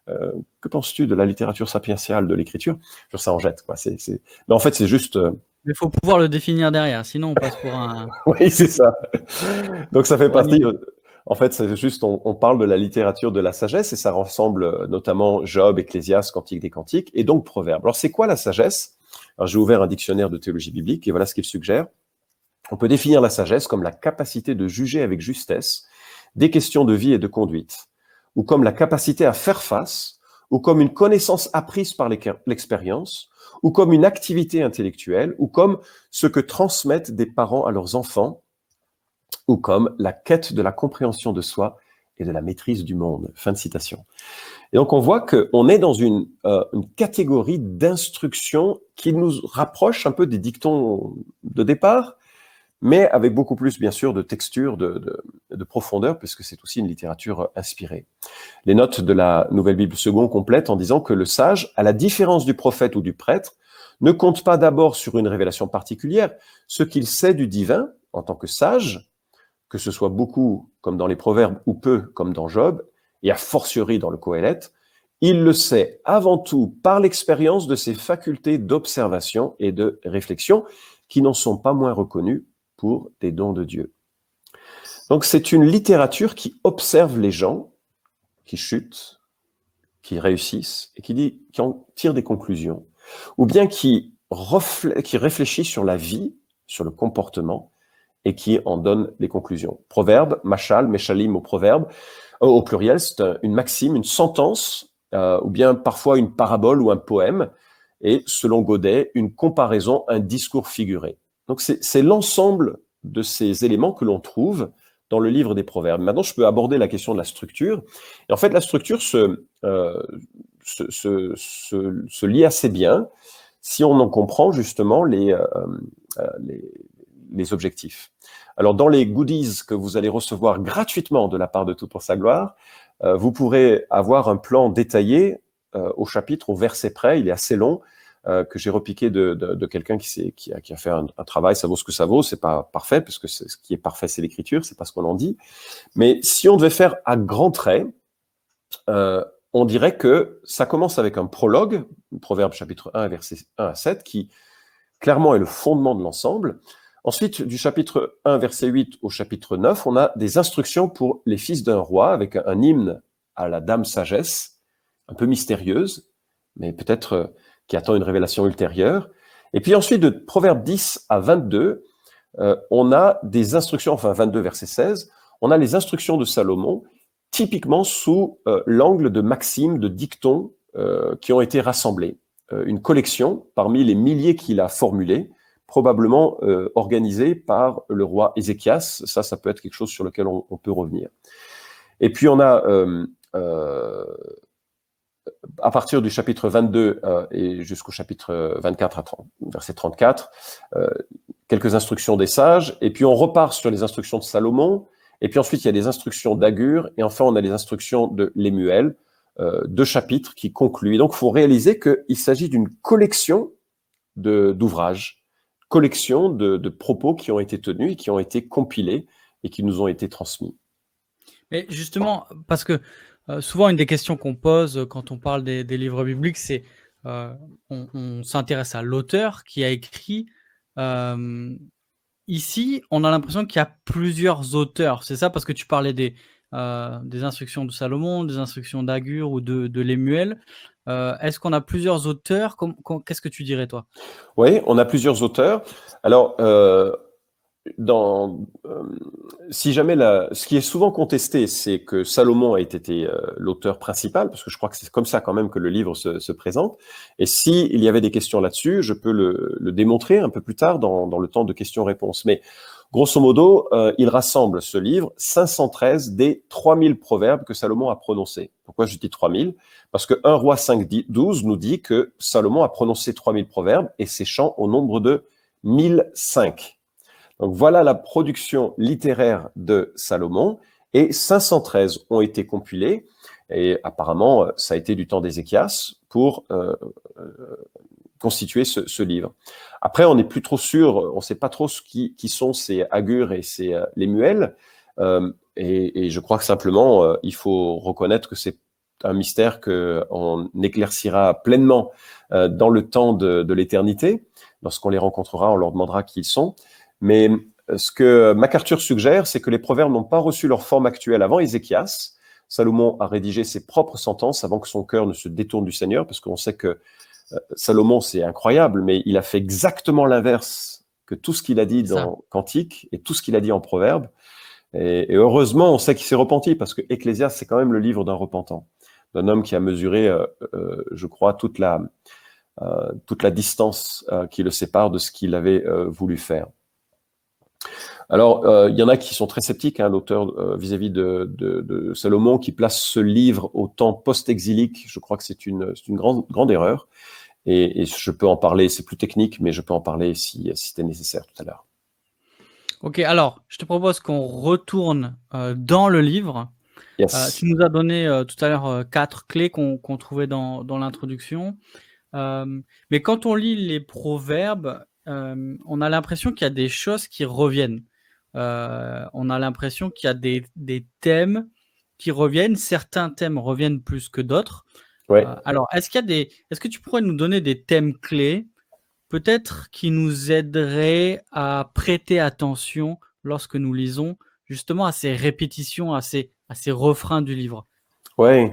que penses-tu de la littérature sapientiale de l'écriture? Ça en jette, quoi. Mais en fait, c'est juste... Il faut pouvoir le définir derrière, sinon on passe pour un... Oui, c'est ça. Donc ça fait pour un partie... idiot. En fait, c'est juste, on parle de la littérature de la sagesse et ça rassemble notamment Job, Ecclésiaste, Cantique des Cantiques et donc Proverbes. Alors c'est quoi la sagesse? Alors j'ai ouvert un dictionnaire de théologie biblique et voilà ce qu'il suggère. On peut définir la sagesse comme la capacité de juger avec justesse des questions de vie et de conduite, ou comme la capacité à faire face, ou comme une connaissance apprise par l'expérience, ou comme une activité intellectuelle, ou comme ce que transmettent des parents à leurs enfants, ou comme la quête de la compréhension de soi et de la maîtrise du monde. Fin de citation. Et donc on voit qu'on est dans une catégorie d'instruction qui nous rapproche un peu des dictons de départ, mais avec beaucoup plus, bien sûr, de texture, de profondeur, puisque c'est aussi une littérature inspirée. Les notes de la Nouvelle Bible Seconde complètent en disant que le sage, à la différence du prophète ou du prêtre, ne compte pas d'abord sur une révélation particulière ce qu'il sait du divin en tant que sage, que ce soit beaucoup comme dans les Proverbes ou peu comme dans Job, et a fortiori dans le Qoélète, il le sait avant tout par l'expérience de ses facultés d'observation et de réflexion qui n'en sont pas moins reconnues pour des dons de Dieu. Donc c'est une littérature qui observe les gens, qui chutent, qui réussissent, et qui en tire des conclusions, ou bien qui réfléchit sur la vie, sur le comportement, et qui en donne les conclusions. Proverbe, machal, meshalim au proverbe, au pluriel, c'est une maxime, une sentence, ou bien parfois une parabole ou un poème, et selon Godet, une comparaison, un discours figuré. Donc c'est l'ensemble de ces éléments que l'on trouve dans le livre des Proverbes. Maintenant, je peux aborder la question de la structure. Et en fait, la structure se lie assez bien si on en comprend justement les objectifs. Alors, dans les goodies que vous allez recevoir gratuitement de la part de Tout pour sa gloire, vous pourrez avoir un plan détaillé au chapitre, au verset près. Il est assez long, que j'ai repiqué de quelqu'un qui a fait un travail. Ça vaut ce que ça vaut. C'est pas parfait, parce que ce qui est parfait, c'est l'écriture, c'est pas ce qu'on en dit. Mais si on devait faire à grands traits, on dirait que ça commence avec un prologue, Proverbe chapitre 1, versets 1 à 7, qui clairement est le fondement de l'ensemble. Ensuite, du chapitre 1, verset 8 au chapitre 9, on a des instructions pour les fils d'un roi, avec un hymne à la dame sagesse, un peu mystérieuse, mais peut-être qui attend une révélation ultérieure. Et puis ensuite, de Proverbe 10 à 22, on a des instructions, enfin 22, verset 16, on a les instructions de Salomon, typiquement sous l'angle de maximes, de dictons qui ont été rassemblés. Une collection parmi les milliers qu'il a formulés probablement organisé par le roi Ézéchias. Ça peut être quelque chose sur lequel on peut revenir. Et puis on a, à partir du chapitre 22 et jusqu'au chapitre 24, verset 34, quelques instructions des sages, et puis on repart sur les instructions de Salomon, et puis ensuite il y a des instructions d'Agur, et enfin on a les instructions de Lemuel, 2 chapitres qui concluent. Donc il faut réaliser qu'il s'agit d'une collection d'ouvrages, collection de propos qui ont été tenus, qui ont été compilés et qui nous ont été transmis. Mais justement, parce que souvent une des questions qu'on pose quand on parle des livres bibliques, c'est on s'intéresse à l'auteur qui a écrit. Ici, on a l'impression qu'il y a plusieurs auteurs. C'est ça, parce que tu parlais des instructions de Salomon, des instructions d'Agur ou de Lemuel. Est-ce qu'on a plusieurs auteurs? Qu'est-ce que tu dirais, toi? Oui, on a plusieurs auteurs. Alors, si jamais ce qui est souvent contesté, c'est que Salomon a été l'auteur principal, parce que je crois que c'est comme ça quand même que le livre se présente. Et s'il y avait des questions là-dessus, je peux le démontrer un peu plus tard dans le temps de questions-réponses. Mais grosso modo, il rassemble ce livre 513 des 3000 proverbes que Salomon a prononcés. Pourquoi je dis 3000? Parce que 1 Roi 5:12 nous dit que Salomon a prononcé 3000 proverbes et ses chants au nombre de 1005. Donc voilà la production littéraire de Salomon, et 513 ont été compilés, et apparemment ça a été du temps d'Ézéchias pour constituer ce livre. Après, on n'est plus trop sûr, on ne sait pas trop qui sont ces Agur et ces Lemuel, et je crois que simplement il faut reconnaître que c'est un mystère qu'on éclaircira pleinement dans le temps de l'éternité. Lorsqu'on les rencontrera, on leur demandera qui ils sont. Mais ce que MacArthur suggère, c'est que les proverbes n'ont pas reçu leur forme actuelle avant Ézéchias. Salomon a rédigé ses propres sentences avant que son cœur ne se détourne du Seigneur, parce qu'on sait que Salomon, c'est incroyable, mais il a fait exactement l'inverse que tout ce qu'il a dit dans Cantique et tout ce qu'il a dit en Proverbes. Et heureusement, on sait qu'il s'est repenti, parce que Ecclésiaste, c'est quand même le livre d'un repentant, d'un homme qui a mesuré, je crois, toute la distance qui le sépare de ce qu'il avait voulu faire. Alors, il y en a qui sont très sceptiques, l'auteur vis-à-vis de Salomon, qui place ce livre au temps post-exilique. Je crois que c'est une grande erreur. Et je peux en parler, c'est plus technique, mais je peux en parler si c'était nécessaire tout à l'heure. Ok, alors, je te propose qu'on retourne dans le livre. Yes. Tu nous as donné tout à l'heure 4 clés qu'on trouvait dans l'introduction. Mais quand on lit les proverbes, on a l'impression qu'il y a des choses qui reviennent. On a l'impression qu'il y a des thèmes qui reviennent. Certains thèmes reviennent plus que d'autres. Ouais. Alors, est-ce que tu pourrais nous donner des thèmes clés, peut-être qui nous aideraient à prêter attention lorsque nous lisons justement à ces répétitions, à ces refrains du livre? Oui.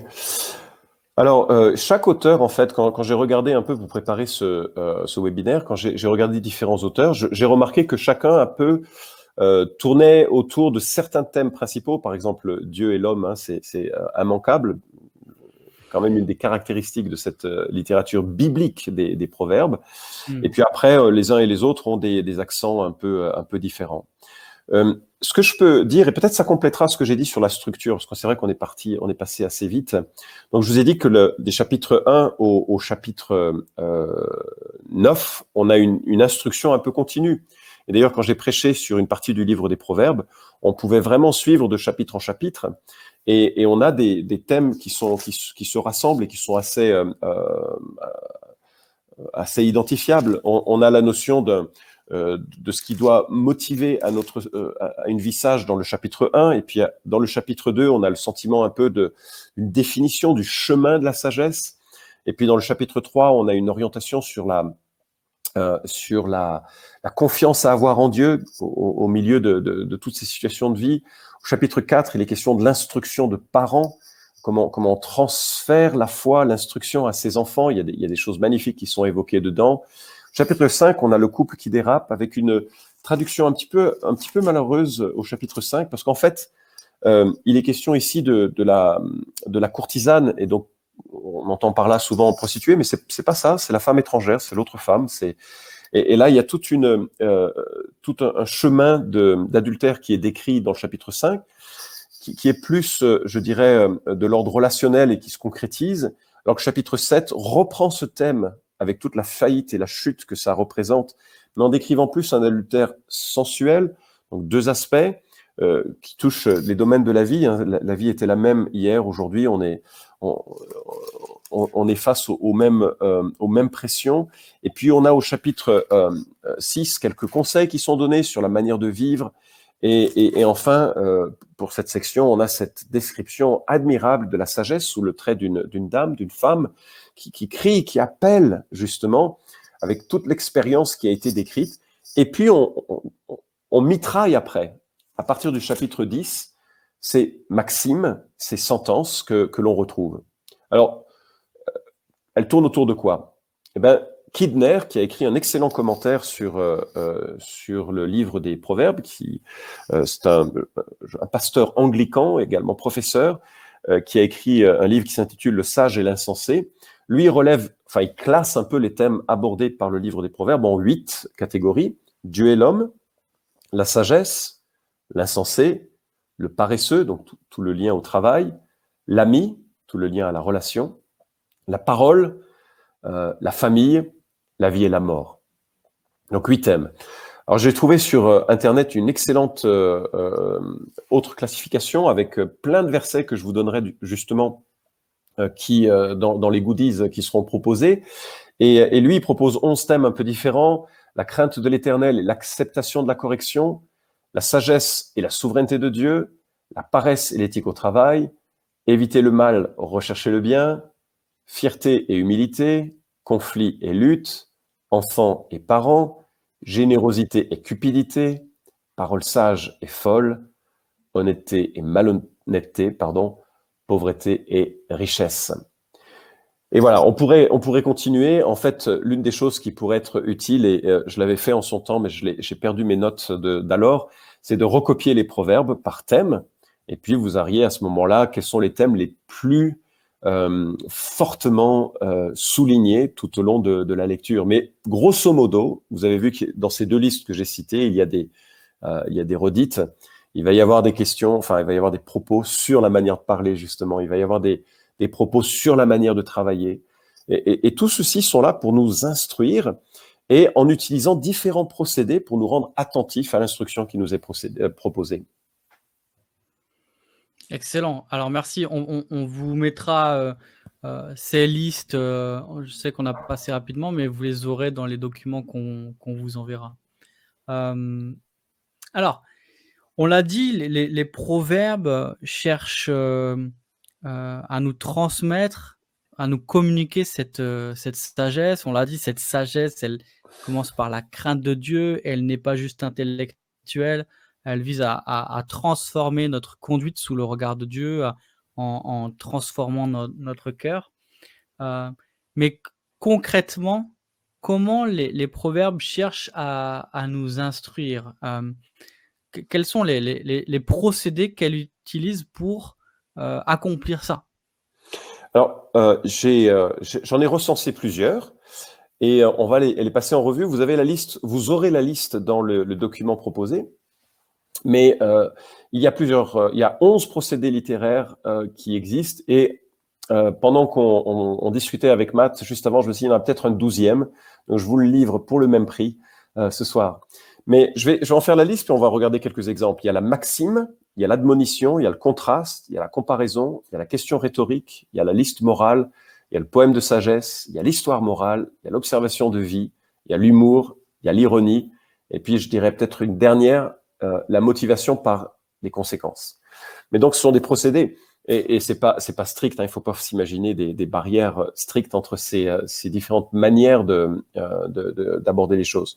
Alors, chaque auteur, en fait, quand j'ai regardé un peu pour préparer ce webinaire, quand j'ai regardé différents auteurs, j'ai remarqué que chacun un peu tournait autour de certains thèmes principaux. Par exemple, Dieu et l'homme, c'est immanquable, quand même une des caractéristiques de cette littérature biblique des proverbes. Et puis après, les uns et les autres ont des accents un peu différents. Ce que je peux dire, et peut-être ça complétera ce que j'ai dit sur la structure, parce que c'est vrai qu'on est passé assez vite. Donc je vous ai dit que des chapitres 1 au chapitre 9, on a une instruction un peu continue. Et d'ailleurs, quand j'ai prêché sur une partie du livre des Proverbes, on pouvait vraiment suivre de chapitre en chapitre, et on a des thèmes qui se rassemblent et qui sont assez identifiables. On a la notion de ce qui doit motiver à une vie sage dans le chapitre 1, et puis dans le chapitre 2, on a le sentiment un peu d'une définition du chemin de la sagesse, et puis dans le chapitre 3, on a une orientation sur la confiance à avoir en Dieu au milieu de toutes ces situations de vie. Au chapitre 4, il est question de l'instruction de parents, comment on transfère la foi, l'instruction à ses enfants. Il y a des choses magnifiques qui sont évoquées dedans. Chapitre 5, on a le couple qui dérape, avec une traduction un petit peu malheureuse au chapitre 5, parce qu'en fait, il est question ici de la courtisane, et donc on entend par là souvent prostituée, mais c'est pas ça, c'est la femme étrangère, c'est l'autre femme, Et là, il y a tout un chemin d'adultère qui est décrit dans le chapitre 5, qui est plus, je dirais, de l'ordre relationnel et qui se concrétise, alors que le chapitre 7 reprend ce thème avec toute la faillite et la chute que ça représente, mais en décrivant plus un adultère sensuel, donc 2 aspects qui touchent les domaines de la vie. Hein. La vie était la même hier, aujourd'hui, on est face aux mêmes pressions. Et puis, on a au chapitre 6 quelques conseils qui sont donnés sur la manière de vivre. Et enfin, pour cette section, on a cette description admirable de la sagesse sous le trait d'une dame, d'une femme, qui crie, qui appelle justement, avec toute l'expérience qui a été décrite. Et puis, on mitraille après. À partir du chapitre 10, ces maximes, ces sentences que l'on retrouve. Alors, elles tournent autour de quoi? Eh bien, Kidner, qui a écrit un excellent commentaire sur le livre des Proverbes, c'est un pasteur anglican, également professeur, qui a écrit un livre qui s'intitule « Le sage et l'insensé ». Lui, il classe un peu les thèmes abordés par le livre des Proverbes en 8 catégories. Dieu et l'homme, la sagesse, l'insensé, le paresseux, donc tout le lien au travail, l'ami, tout le lien à la relation, la parole, la famille, la vie et la mort. Donc 8 thèmes. Alors j'ai trouvé sur Internet une excellente autre classification avec plein de versets que je vous donnerai justement qui dans les goodies qui seront proposés. Et lui, il propose 11 thèmes un peu différents: la crainte de l'Éternel et l'acceptation de la correction, la sagesse et la souveraineté de Dieu, la paresse et l'éthique au travail, éviter le mal, rechercher le bien, fierté et humilité, conflit et lutte, enfants et parents, générosité et cupidité, parole sage et folle, honnêteté et malhonnêteté, pauvreté et richesse. Et voilà, on pourrait continuer. En fait, l'une des choses qui pourrait être utile, et je l'avais fait en son temps, mais j'ai perdu mes notes d'alors, c'est de recopier les proverbes par thème. Et puis, vous auriez à ce moment-là, quels sont les thèmes les plus fortement soulignés tout au long de la lecture. Mais grosso modo, vous avez vu que dans ces 2 listes que j'ai citées, il y a des redites. Il va y avoir des questions, il va y avoir des propos sur la manière de parler, justement. Il va y avoir des propos sur la manière de travailler. Et tout ceci sont là pour nous instruire et en utilisant différents procédés pour nous rendre attentifs à l'instruction qui nous est proposée. Excellent. Alors merci. On vous mettra ces listes. Je sais qu'on a passé rapidement, mais vous les aurez dans les documents qu'on vous enverra. Alors, on l'a dit, les proverbes cherchent à nous transmettre, à nous communiquer cette sagesse. On l'a dit, cette sagesse, elle commence par la crainte de Dieu. Elle n'est pas juste intellectuelle. Elle vise à transformer notre conduite sous le regard de Dieu, en transformant notre cœur. Mais concrètement, comment les proverbes cherchent à nous instruire? Quels sont les procédés qu'elle utilise pour accomplir ça? Alors, j'en ai recensé plusieurs et on va les passer en revue. Vous aurez la liste dans le document proposé. Mais il y a 11 procédés littéraires qui existent et pendant qu'on discutait avec Matt juste avant, je me suis dit, il y en a peut-être un 12e, donc je vous le livre pour le même prix ce soir. Mais je vais en faire la liste, puis on va regarder quelques exemples. Il y a la maxime, il y a l'admonition, il y a le contraste, il y a la comparaison, il y a la question rhétorique, il y a la liste morale, il y a le poème de sagesse, il y a l'histoire morale, il y a l'observation de vie, il y a l'humour, il y a l'ironie, et puis je dirais peut-être une dernière, la motivation par les conséquences. Mais donc, ce sont des procédés, et c'est pas strict, hein, il faut pas s'imaginer des barrières strictes entre ces différentes manières d'aborder les choses.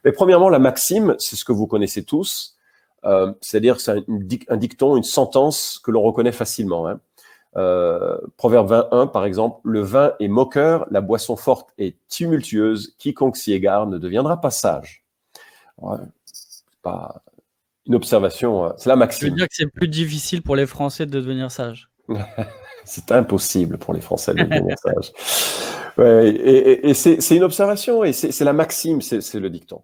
Mais premièrement, la maxime, c'est ce que vous connaissez tous, c'est-à-dire c'est un dicton, une sentence que l'on reconnaît facilement. Hein. Proverbe 21, par exemple, le vin est moqueur, la boisson forte est tumultueuse, quiconque s'y égare ne deviendra pas sage. Ouais, c'est pas une observation, c'est la maxime. Je veux dire que c'est plus difficile pour les Français de devenir sages. C'est impossible pour les Français de devenir sages. Ouais, et c'est une observation, et c'est la maxime, c'est le dicton.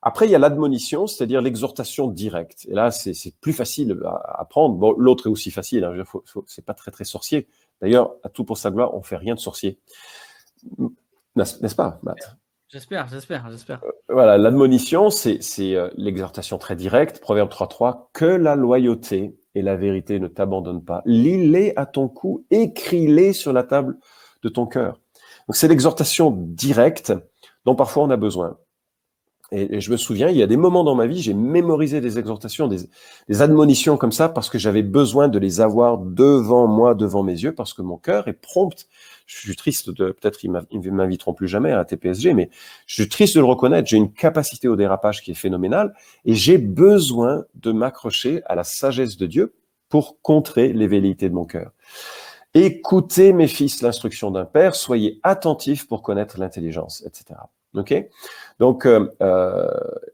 Après, il y a l'admonition, c'est-à-dire l'exhortation directe. Et là, c'est plus facile à prendre. Bon, l'autre est aussi facile, hein, c'est pas très, très sorcier. D'ailleurs, à tout pour sa gloire, on fait rien de sorcier. N'est-ce pas, Matt? J'espère. Voilà, l'admonition, c'est l'exhortation très directe. Proverbe 3.3, que la loyauté et la vérité ne t'abandonnent pas. Lis-les à ton cou, écris-les sur la table de ton cœur. Donc, c'est l'exhortation directe dont parfois on a besoin. Et je me souviens, il y a des moments dans ma vie, j'ai mémorisé des exhortations, des admonitions comme ça, parce que j'avais besoin de les avoir devant moi, devant mes yeux, parce que mon cœur est prompt. Je suis triste peut-être ils m'inviteront plus jamais à TPSG, mais je suis triste de le reconnaître. J'ai une capacité au dérapage qui est phénoménale, et j'ai besoin de m'accrocher à la sagesse de Dieu pour contrer les velléités de mon cœur. Écoutez, mes fils, l'instruction d'un père, soyez attentifs pour connaître l'intelligence, etc. Ok ? Donc,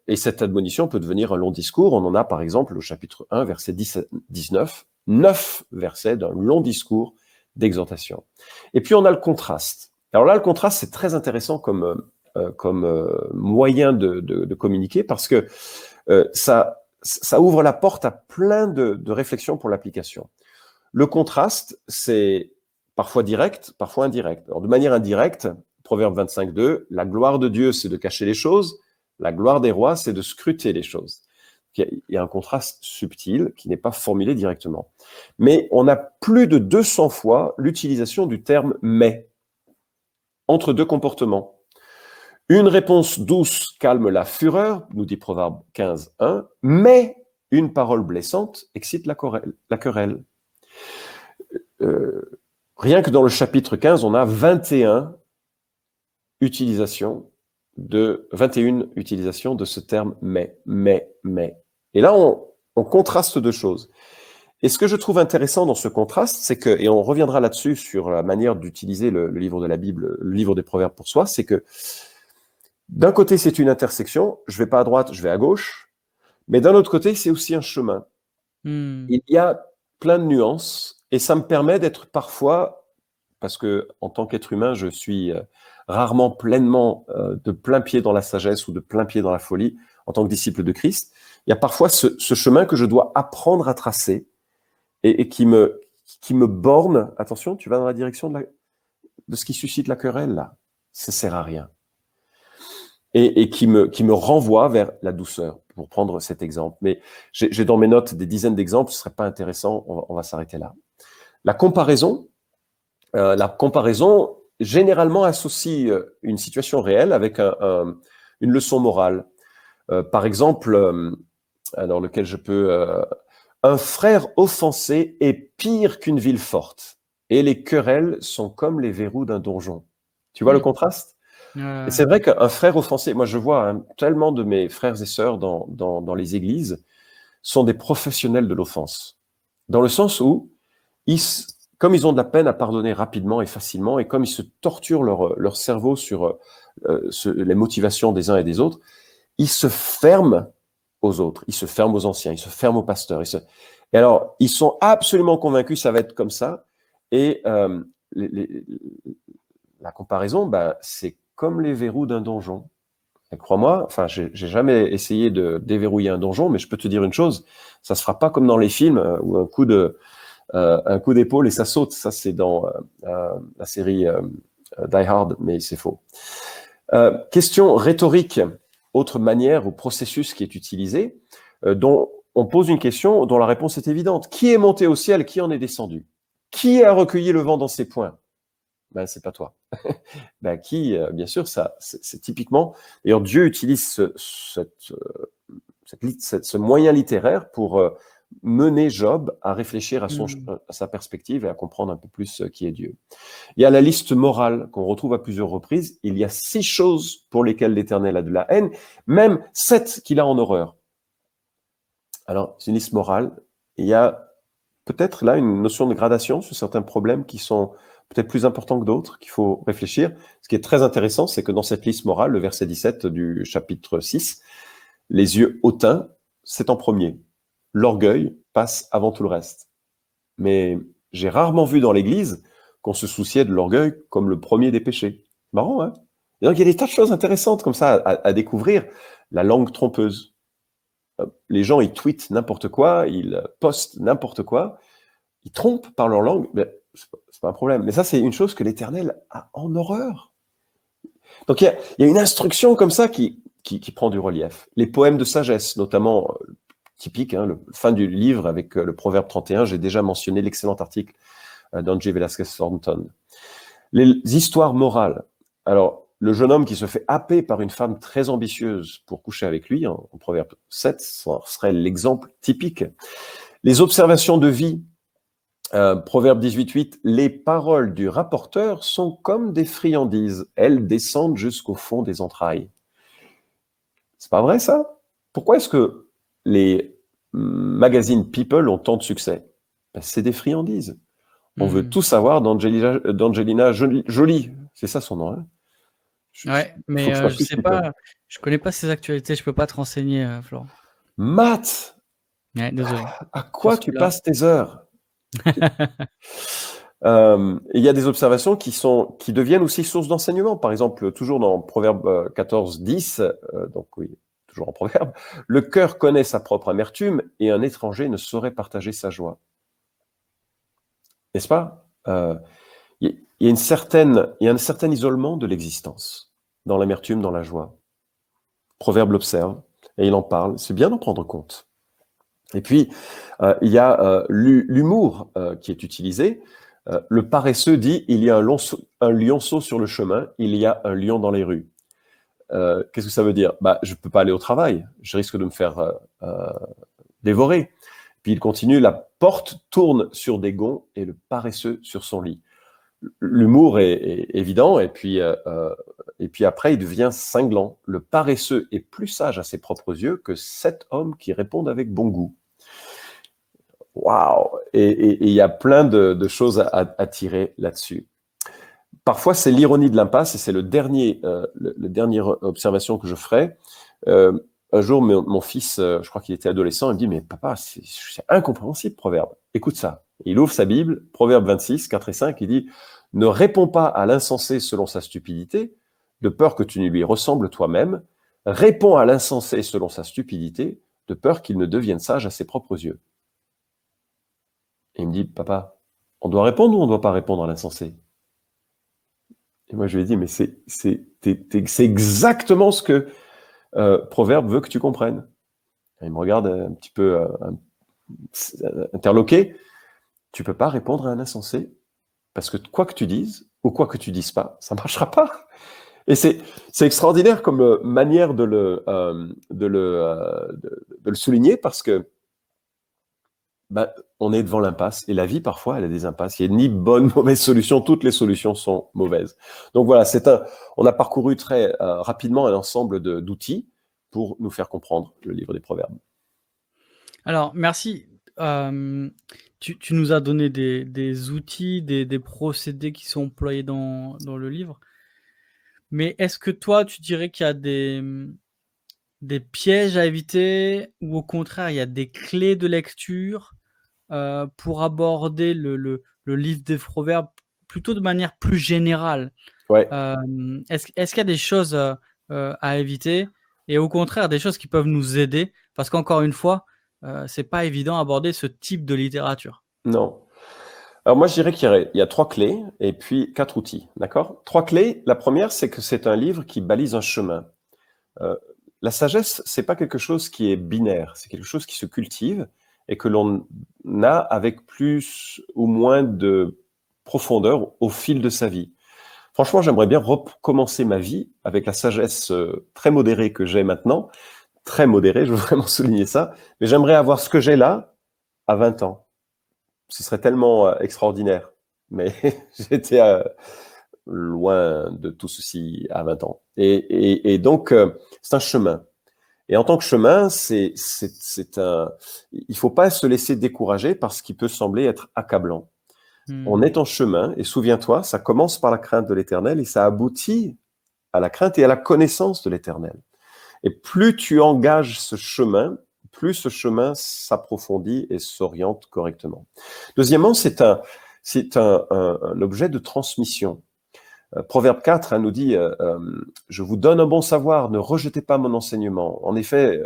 et cette admonition peut devenir un long discours. On en a par exemple au chapitre 1, verset 10 à 19, 9 versets d'un long discours d'exhortation. Et puis on a le contraste. Alors là, le contraste, c'est très intéressant comme moyen de communiquer, parce que ça ouvre la porte à plein de réflexions pour l'application. Le contraste, c'est parfois direct, parfois indirect. Alors, de manière indirecte, Proverbe 25.2, la gloire de Dieu, c'est de cacher les choses, la gloire des rois, c'est de scruter les choses. Il y a un contraste subtil qui n'est pas formulé directement. Mais on a plus de 200 fois l'utilisation du terme « mais » entre deux comportements. Une réponse douce calme la fureur, nous dit Proverbe 15.1, mais une parole blessante excite la querelle. Rien que dans le chapitre 15, on a 21 utilisations de ce terme mais. Et là, on contraste deux choses. Et ce que je trouve intéressant dans ce contraste, c'est que, et on reviendra là-dessus sur la manière d'utiliser le livre de la Bible, le livre des Proverbes pour soi, c'est que d'un côté, c'est une intersection, je vais pas à droite, je vais à gauche, mais d'un autre côté, c'est aussi un chemin. Il y a plein de nuances, et ça me permet d'être parfois, parce que en tant qu'être humain, je suis rarement pleinement de plein pied dans la sagesse ou de plein pied dans la folie en tant que disciple de Christ. Il y a parfois ce chemin que je dois apprendre à tracer et qui me borne. Attention, tu vas dans la direction de ce qui suscite la querelle, là. Ça sert à rien. Et qui me renvoie vers la douceur, pour prendre cet exemple. Mais j'ai dans mes notes des dizaines d'exemples, ce serait pas intéressant, on va s'arrêter là. La comparaison généralement associe une situation réelle avec une leçon morale. Par exemple, dans lequel je peux... un frère offensé est pire qu'une ville forte, et les querelles sont comme les verrous d'un donjon. Tu vois le contraste ? Et c'est vrai qu'un frère offensé, moi je vois tellement de mes frères et sœurs dans les églises sont des professionnels de l'offense. Dans le sens où, comme ils ont de la peine à pardonner rapidement et facilement, et comme ils se torturent leur cerveau sur les motivations des uns et des autres, ils se ferment aux autres, ils se ferment aux anciens, ils se ferment aux pasteurs. Et alors, ils sont absolument convaincus que ça va être comme ça. Et la comparaison, c'est comme les verrous d'un donjon. Et crois-moi, enfin, j'ai jamais essayé de déverrouiller un donjon, mais je peux te dire une chose, ça se fera pas comme dans les films où un coup d'épaule et ça saute. Ça, c'est dans la série Die Hard, mais c'est faux. Question rhétorique, autre manière ou processus qui est utilisé, dont on pose une question dont la réponse est évidente. Qui est monté au ciel? Qui en est descendu? Qui a recueilli le vent dans ses poings? C'est pas toi. Bien sûr, ça, c'est typiquement. D'ailleurs, Dieu utilise ce moyen littéraire pour mener Job à réfléchir à sa perspective et à comprendre un peu plus qui est Dieu. Il y a la liste morale qu'on retrouve à plusieurs reprises. Il y a 6 choses pour lesquelles l'Éternel a de la haine, même 7 qu'il a en horreur. Alors, c'est une liste morale. Il y a peut-être là une notion de gradation sur certains problèmes qui sont peut-être plus importants que d'autres, qu'il faut réfléchir. Ce qui est très intéressant, c'est que dans cette liste morale, le verset 17 du chapitre 6, les yeux hautains, c'est en premier. L'orgueil passe avant tout le reste. Mais j'ai rarement vu dans l'Église qu'on se souciait de l'orgueil comme le premier des péchés. Marrant, hein? Et donc, il y a des tas de choses intéressantes comme ça à découvrir. La langue trompeuse. Les gens, ils tweetent n'importe quoi, ils postent n'importe quoi, ils trompent par leur langue, mais c'est pas un problème. Mais ça, c'est une chose que l'Éternel a en horreur. Donc, il y a une instruction comme ça qui prend du relief. Les poèmes de sagesse, notamment typiques, hein, fin du livre avec le Proverbe 31, j'ai déjà mentionné l'excellent article d'André Velasquez Thornton. Les histoires morales. Alors, le jeune homme qui se fait happer par une femme très ambitieuse pour coucher avec lui, en Proverbe 7, ça serait l'exemple typique. Les observations de vie, Proverbe 18:8, les paroles du rapporteur sont comme des friandises, elles descendent jusqu'au fond des entrailles. C'est pas vrai ça? Pourquoi est-ce que les magazines People ont tant de succès? Ben, c'est des friandises. On veut tout savoir d'Angelina Jolie. C'est ça son nom, hein? Ouais, mais je sais pas, je connais pas ces actualités, je peux pas te renseigner, Florent. Matt, Ouais, désolé. à quoi tu passes tes heures? Il y a des observations qui deviennent aussi source d'enseignement. Par exemple, toujours dans Proverbe 14:10, donc oui, toujours en Proverbe, le cœur connaît sa propre amertume et un étranger ne saurait partager sa joie. N'est-ce pas? Il y a un certain isolement de l'existence, dans l'amertume, dans la joie. Proverbe l'observe et il en parle. C'est bien d'en prendre compte. Et puis, il y a l'humour qui est utilisé. Le paresseux dit, il y a un lionceau sur le chemin, il y a un lion dans les rues. Qu'est-ce que ça veut dire? Je ne peux pas aller au travail, je risque de me faire dévorer. Puis il continue, la porte tourne sur des gonds et le paresseux sur son lit. L'humour est évident, et puis après, il devient cinglant. Le paresseux est plus sage à ses propres yeux que 7 hommes qui répondent avec bon goût. Waouh! Et il y a plein de choses à tirer là-dessus. Parfois, c'est l'ironie de l'impasse, et c'est le dernier observation que je ferai. Un jour, mon fils, je crois qu'il était adolescent, il me dit « Mais papa, c'est incompréhensible, Proverbe. Écoute ça. » Il ouvre sa Bible, Proverbe 26, 4 et 5, il dit « Ne réponds pas à l'insensé selon sa stupidité, de peur que tu ne lui ressembles toi-même. Réponds à l'insensé selon sa stupidité, de peur qu'il ne devienne sage à ses propres yeux. » Et il me dit « Papa, on doit répondre ou on ne doit pas répondre à l'insensé ?» Et moi, je lui ai dit « Mais c'est exactement ce que Proverbe veut que tu comprennes. » Et il me regarde un petit peu interloqué. Tu peux pas répondre à un insensé parce que quoi que tu dises ou quoi que tu dises pas, ça marchera pas. Et c'est extraordinaire comme manière de le souligner parce que on est devant l'impasse et la vie parfois elle a des impasses. Il n'y a ni bonne ni mauvaise solution, toutes les solutions sont mauvaises. Donc voilà, on a parcouru très rapidement un ensemble d'outils pour nous faire comprendre le livre des Proverbes. Alors merci. Tu nous as donné des outils, des procédés qui sont employés dans le livre. Mais est-ce que toi, tu dirais qu'il y a des pièges à éviter ou au contraire, il y a des clés de lecture pour aborder le livre des Proverbes plutôt de manière plus générale? Ouais. Est-ce qu'il y a des choses à éviter et au contraire des choses qui peuvent nous aider? Parce qu'encore une fois, c'est pas évident d'aborder ce type de littérature. Non. Alors moi, je dirais qu'il y a 3 clés et puis 4 outils, d'accord? 3 clés. La première, c'est que c'est un livre qui balise un chemin. La sagesse, c'est pas quelque chose qui est binaire, c'est quelque chose qui se cultive et que l'on a avec plus ou moins de profondeur au fil de sa vie. Franchement, j'aimerais bien recommencer ma vie avec la sagesse très modérée que j'ai maintenant. Très modérée, je veux vraiment souligner ça. Mais j'aimerais avoir ce que j'ai là à 20 ans. Ce serait tellement extraordinaire. Mais j'étais loin de tout ceci à 20 ans. Et donc, c'est un chemin. Et en tant que chemin, il faut pas se laisser décourager par ce qui peut sembler être accablant. On est en chemin, et souviens-toi, ça commence par la crainte de l'Éternel et ça aboutit à la crainte et à la connaissance de l'Éternel. Et plus tu engages ce chemin, plus ce chemin s'approfondit et s'oriente correctement. Deuxièmement, c'est c'est un objet de transmission. Proverbe 4 nous dit je vous donne un bon savoir, ne rejetez pas mon enseignement. En effet,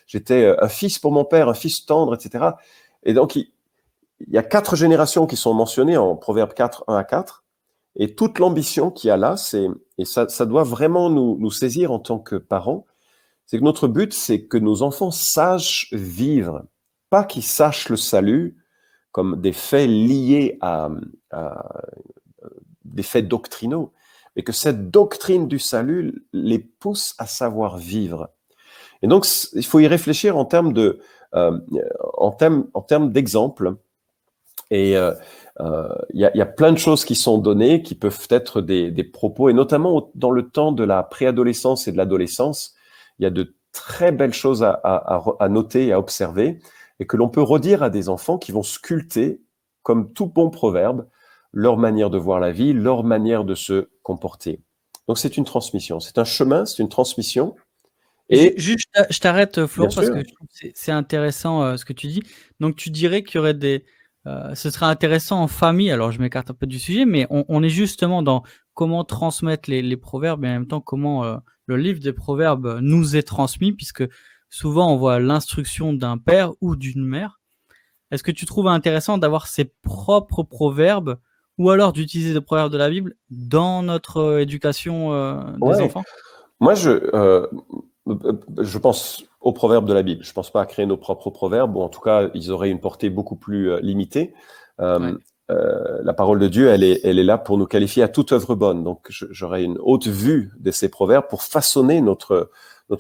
j'étais un fils pour mon père, un fils tendre, etc. Et donc, il y a 4 générations qui sont mentionnées en Proverbe 4, 1 à 4. Et toute l'ambition qu'il y a là, et ça doit vraiment nous saisir en tant que parents, c'est que notre but, c'est que nos enfants sachent vivre, pas qu'ils sachent le salut comme des faits liés à des faits doctrinaux, mais que cette doctrine du salut les pousse à savoir vivre. Et donc, il faut y réfléchir en termes d'exemples. Et il y a plein de choses qui sont données, qui peuvent être des propos, et notamment dans le temps de la préadolescence et de l'adolescence, il y a de très belles choses à noter et à observer, et que l'on peut redire à des enfants qui vont sculpter, comme tout bon proverbe, leur manière de voir la vie, leur manière de se comporter. Donc c'est une transmission, c'est un chemin, c'est une transmission. Et juste, je t'arrête, Florent, parce que sûr. je trouve que c'est intéressant ce que tu dis. Donc tu dirais qu'il y aurait ce serait intéressant en famille, alors je m'écarte un peu du sujet, mais on est justement dans comment transmettre les proverbes et en même temps comment le livre des proverbes nous est transmis, puisque souvent on voit l'instruction d'un père ou d'une mère. Est-ce que tu trouves intéressant d'avoir ses propres proverbes ou alors d'utiliser des proverbes de la Bible dans notre éducation des enfants? Moi, je pense aux proverbes de la Bible. Je ne pense pas à créer nos propres proverbes, ou en tout cas, ils auraient une portée beaucoup plus limitée. La parole de Dieu, elle est là pour nous qualifier à toute œuvre bonne. Donc, j'aurais une haute vue de ces proverbes pour façonner notre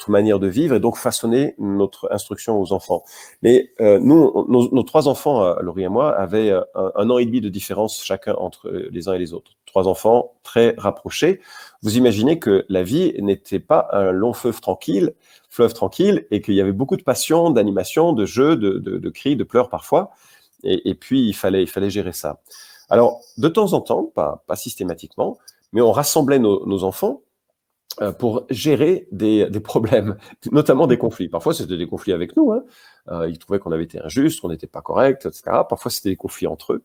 manière de vivre et donc façonner notre instruction aux enfants. Mais nous, nos 3 enfants, Laurie et moi, avaient 1 an et demi de différence chacun entre les uns et les autres. 3 enfants très rapprochés. Vous imaginez que la vie n'était pas un long fleuve tranquille, et qu'il y avait beaucoup de passion, d'animation, de jeux, de cris, de pleurs parfois. Et puis, il fallait gérer ça. Alors, de temps en temps, pas systématiquement, mais on rassemblait nos enfants pour gérer des problèmes, notamment des conflits. Parfois, c'était des conflits avec nous. Ils trouvaient qu'on avait été injuste, qu'on n'était pas correct, etc. Parfois, c'était des conflits entre eux.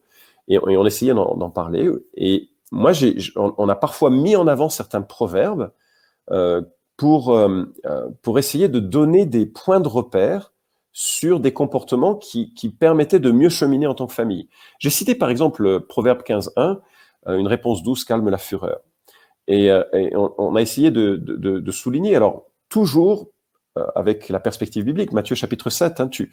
Et on essayait d'en parler. Et moi, on a parfois mis en avant certains proverbes pour essayer de donner des points de repère sur des comportements qui permettaient de mieux cheminer en tant que famille. J'ai cité par exemple Proverbe 15.1, une réponse douce calme la fureur. Et on a essayé de souligner, alors toujours avec la perspective biblique, Matthieu chapitre 7, tu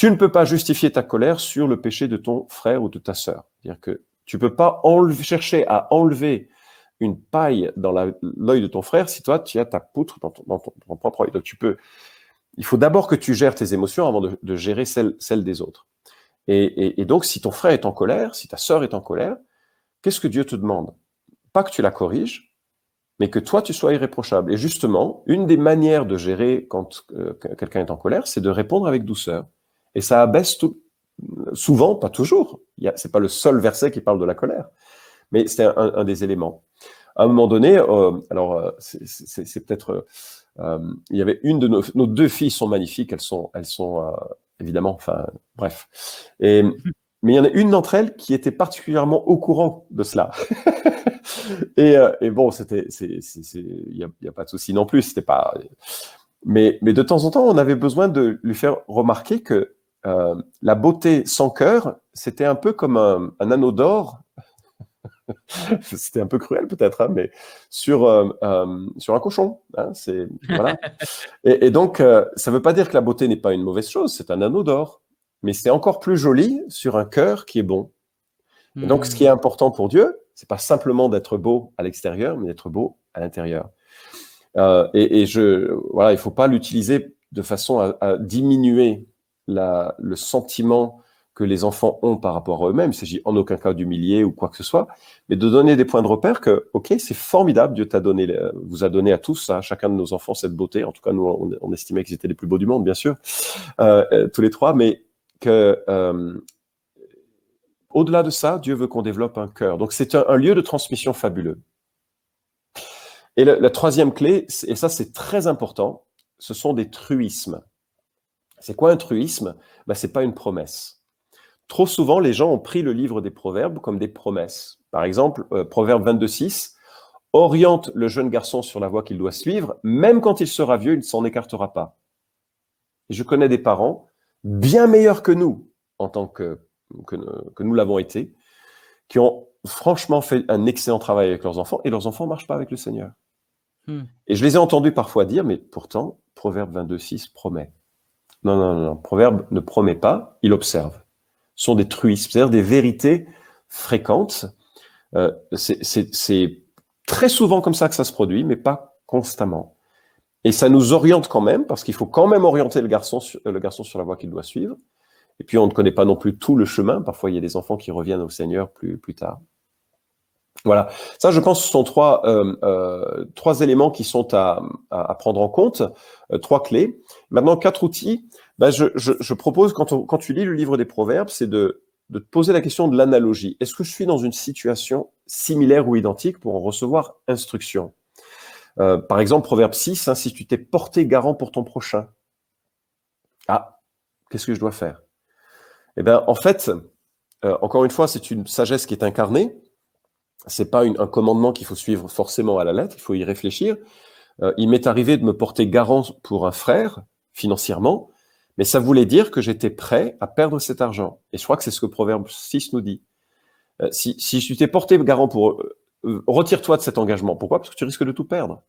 ne peux pas justifier ta colère sur le péché de ton frère ou de ta sœur. C'est-à-dire que tu ne peux pas chercher à enlever une paille dans l'œil de ton frère si toi, tu as ta poutre dans ton propre œil. Donc il faut d'abord que tu gères tes émotions avant de gérer celles des autres. Et donc, si ton frère est en colère, si ta sœur est en colère, qu'est-ce que Dieu te demande? Pas que tu la corriges, mais que toi, tu sois irréprochable. Et justement, une des manières de gérer quand quelqu'un est en colère, c'est de répondre avec douceur. Et ça abaisse souvent, pas toujours. C'est pas le seul verset qui parle de la colère, mais c'est un des éléments. À un moment donné, c'est peut-être... il y avait une de nos 2 filles sont magnifiques, elles sont évidemment, enfin, bref. Mais il y en a une d'entre elles qui était particulièrement au courant de cela. et bon, il y a pas de souci non plus, c'était pas. Mais de temps en temps, on avait besoin de lui faire remarquer que la beauté sans cœur, c'était un peu comme un anneau d'or. C'était un peu cruel peut-être, mais sur un cochon. Voilà. Et donc, ça ne veut pas dire que la beauté n'est pas une mauvaise chose, c'est un anneau d'or. Mais c'est encore plus joli sur un cœur qui est bon. Et donc, ce qui est important pour Dieu, c'est pas simplement d'être beau à l'extérieur, mais d'être beau à l'intérieur. Il faut pas l'utiliser de façon à diminuer le sentiment que les enfants ont par rapport à eux-mêmes. Il s'agit en aucun cas d'humilier ou quoi que ce soit, mais de donner des points de repère que, ok, c'est formidable, Dieu vous a donné à tous, à chacun de nos enfants, cette beauté. En tout cas, nous, on estimait qu'ils étaient les plus beaux du monde, bien sûr, tous les 3, mais que au-delà de ça, Dieu veut qu'on développe un cœur. Donc, c'est un lieu de transmission fabuleux. Et la 3e clé, et ça, c'est très important, ce sont des truismes. C'est quoi un truisme? C'est pas une promesse. trop souvent, les gens ont pris le livre des Proverbes comme des promesses. Par exemple, Proverbe 22:6, « Oriente le jeune garçon sur la voie qu'il doit suivre, même quand il sera vieux, il ne s'en écartera pas. » Et je connais des parents bien meilleurs que nous, en tant que nous l'avons été, qui ont franchement fait un excellent travail avec leurs enfants, et leurs enfants ne marchent pas avec le Seigneur. Et je les ai entendus parfois dire, mais pourtant, Proverbe 22:6 promet. Non, non, non, Proverbe ne promet pas, il observe. Ce sont des truismes, c'est-à-dire des vérités fréquentes. C'est très souvent comme ça que ça se produit, mais pas constamment. Et ça nous oriente quand même, parce qu'il faut quand même orienter le garçon sur la voie qu'il doit suivre. Et puis, on ne connaît pas non plus tout le chemin. Parfois, il y a des enfants qui reviennent au Seigneur plus tard. Voilà. Ça, je pense que ce sont trois éléments qui sont à prendre en compte, trois clés. Maintenant, 4 outils. Je propose, quand tu lis le livre des Proverbes, c'est de te poser la question de l'analogie. Est-ce que je suis dans une situation similaire ou identique pour en recevoir instruction? Par exemple, Proverbe 6, hein, si tu t'es porté garant pour ton prochain. Ah, qu'est-ce que je dois faire? Eh bien, en fait, encore une fois, c'est une sagesse qui est incarnée. C'est pas un commandement qu'il faut suivre forcément à la lettre, il faut y réfléchir. Il m'est arrivé de me porter garant pour un frère, financièrement, mais ça voulait dire que j'étais prêt à perdre cet argent. Et je crois que c'est ce que Proverbe 6 nous dit. Si tu t'es porté garant pour... retire-toi de cet engagement. Pourquoi? Parce que tu risques de tout perdre.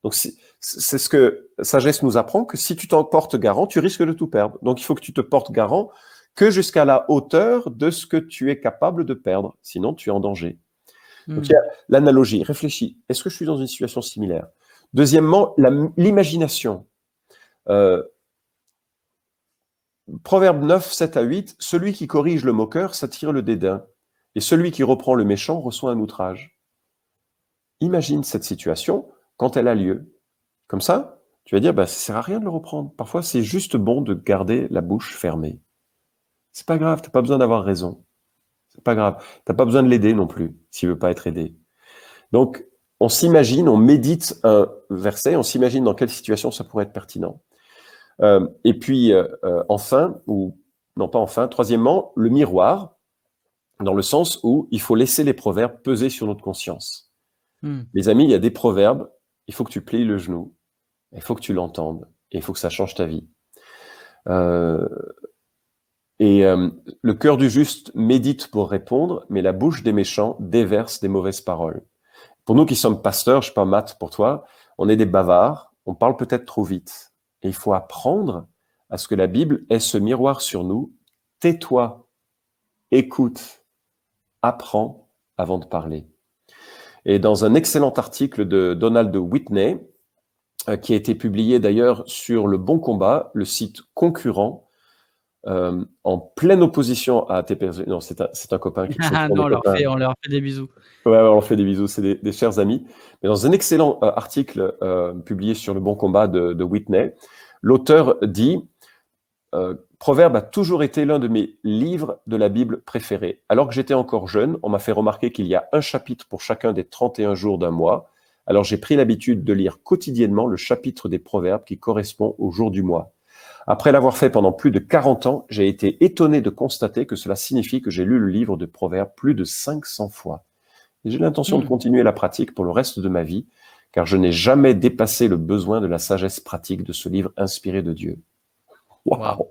Donc, c'est ce que sagesse nous apprend, que si tu t'en portes garant, tu risques de tout perdre. Donc, il faut que tu te portes garant que jusqu'à la hauteur de ce que tu es capable de perdre. Sinon, tu es en danger. Donc, il y a l'analogie. Réfléchis. Est-ce que je suis dans une situation similaire? Deuxièmement, l'imagination. Proverbe 9, 7 à 8. Celui qui corrige le moqueur s'attire le dédain, et celui qui reprend le méchant reçoit un outrage. Imagine cette situation quand elle a lieu. Comme ça, tu vas dire, ça sert à rien de le reprendre. Parfois, c'est juste bon de garder la bouche fermée. C'est pas grave, t'as pas besoin d'avoir raison. C'est pas grave. T'as pas besoin de l'aider non plus, s'il veut pas être aidé. Donc, on s'imagine, on médite un verset, on s'imagine dans quelle situation ça pourrait être pertinent. Et puis, troisièmement, le miroir, dans le sens où il faut laisser les proverbes peser sur notre conscience. Les amis, il y a des proverbes, il faut que tu plies le genou, il faut que tu l'entendes, et il faut que ça change ta vie. Le cœur du juste médite pour répondre, mais la bouche des méchants déverse des mauvaises paroles. Pour nous qui sommes pasteurs, je ne sais pas, Matt, pour toi, on est des bavards, on parle peut-être trop vite. Et il faut apprendre à ce que la Bible ait ce miroir sur nous. Tais-toi, écoute, apprends avant de parler. Et dans un excellent article de Donald Whitney, qui a été publié d'ailleurs sur Le Bon Combat, le site concurrent, en pleine opposition à TPS. Non, c'est un copain qui non, on leur fait des bisous. Ouais, on leur fait des bisous, c'est des chers amis. Mais dans un excellent article publié sur Le Bon Combat de Whitney, l'auteur dit Proverbe a toujours été l'un de mes livres de la Bible préférés. Alors que j'étais encore jeune, on m'a fait remarquer qu'il y a un chapitre pour chacun des 31 jours d'un mois. Alors j'ai pris l'habitude de lire quotidiennement le chapitre des Proverbes qui correspond au jour du mois. Après l'avoir fait pendant plus de 40 ans, j'ai été étonné de constater que cela signifie que j'ai lu le livre de Proverbes plus de 500 fois. Et j'ai l'intention de continuer la pratique pour le reste de ma vie, car je n'ai jamais dépassé le besoin de la sagesse pratique de ce livre inspiré de Dieu. Waouh!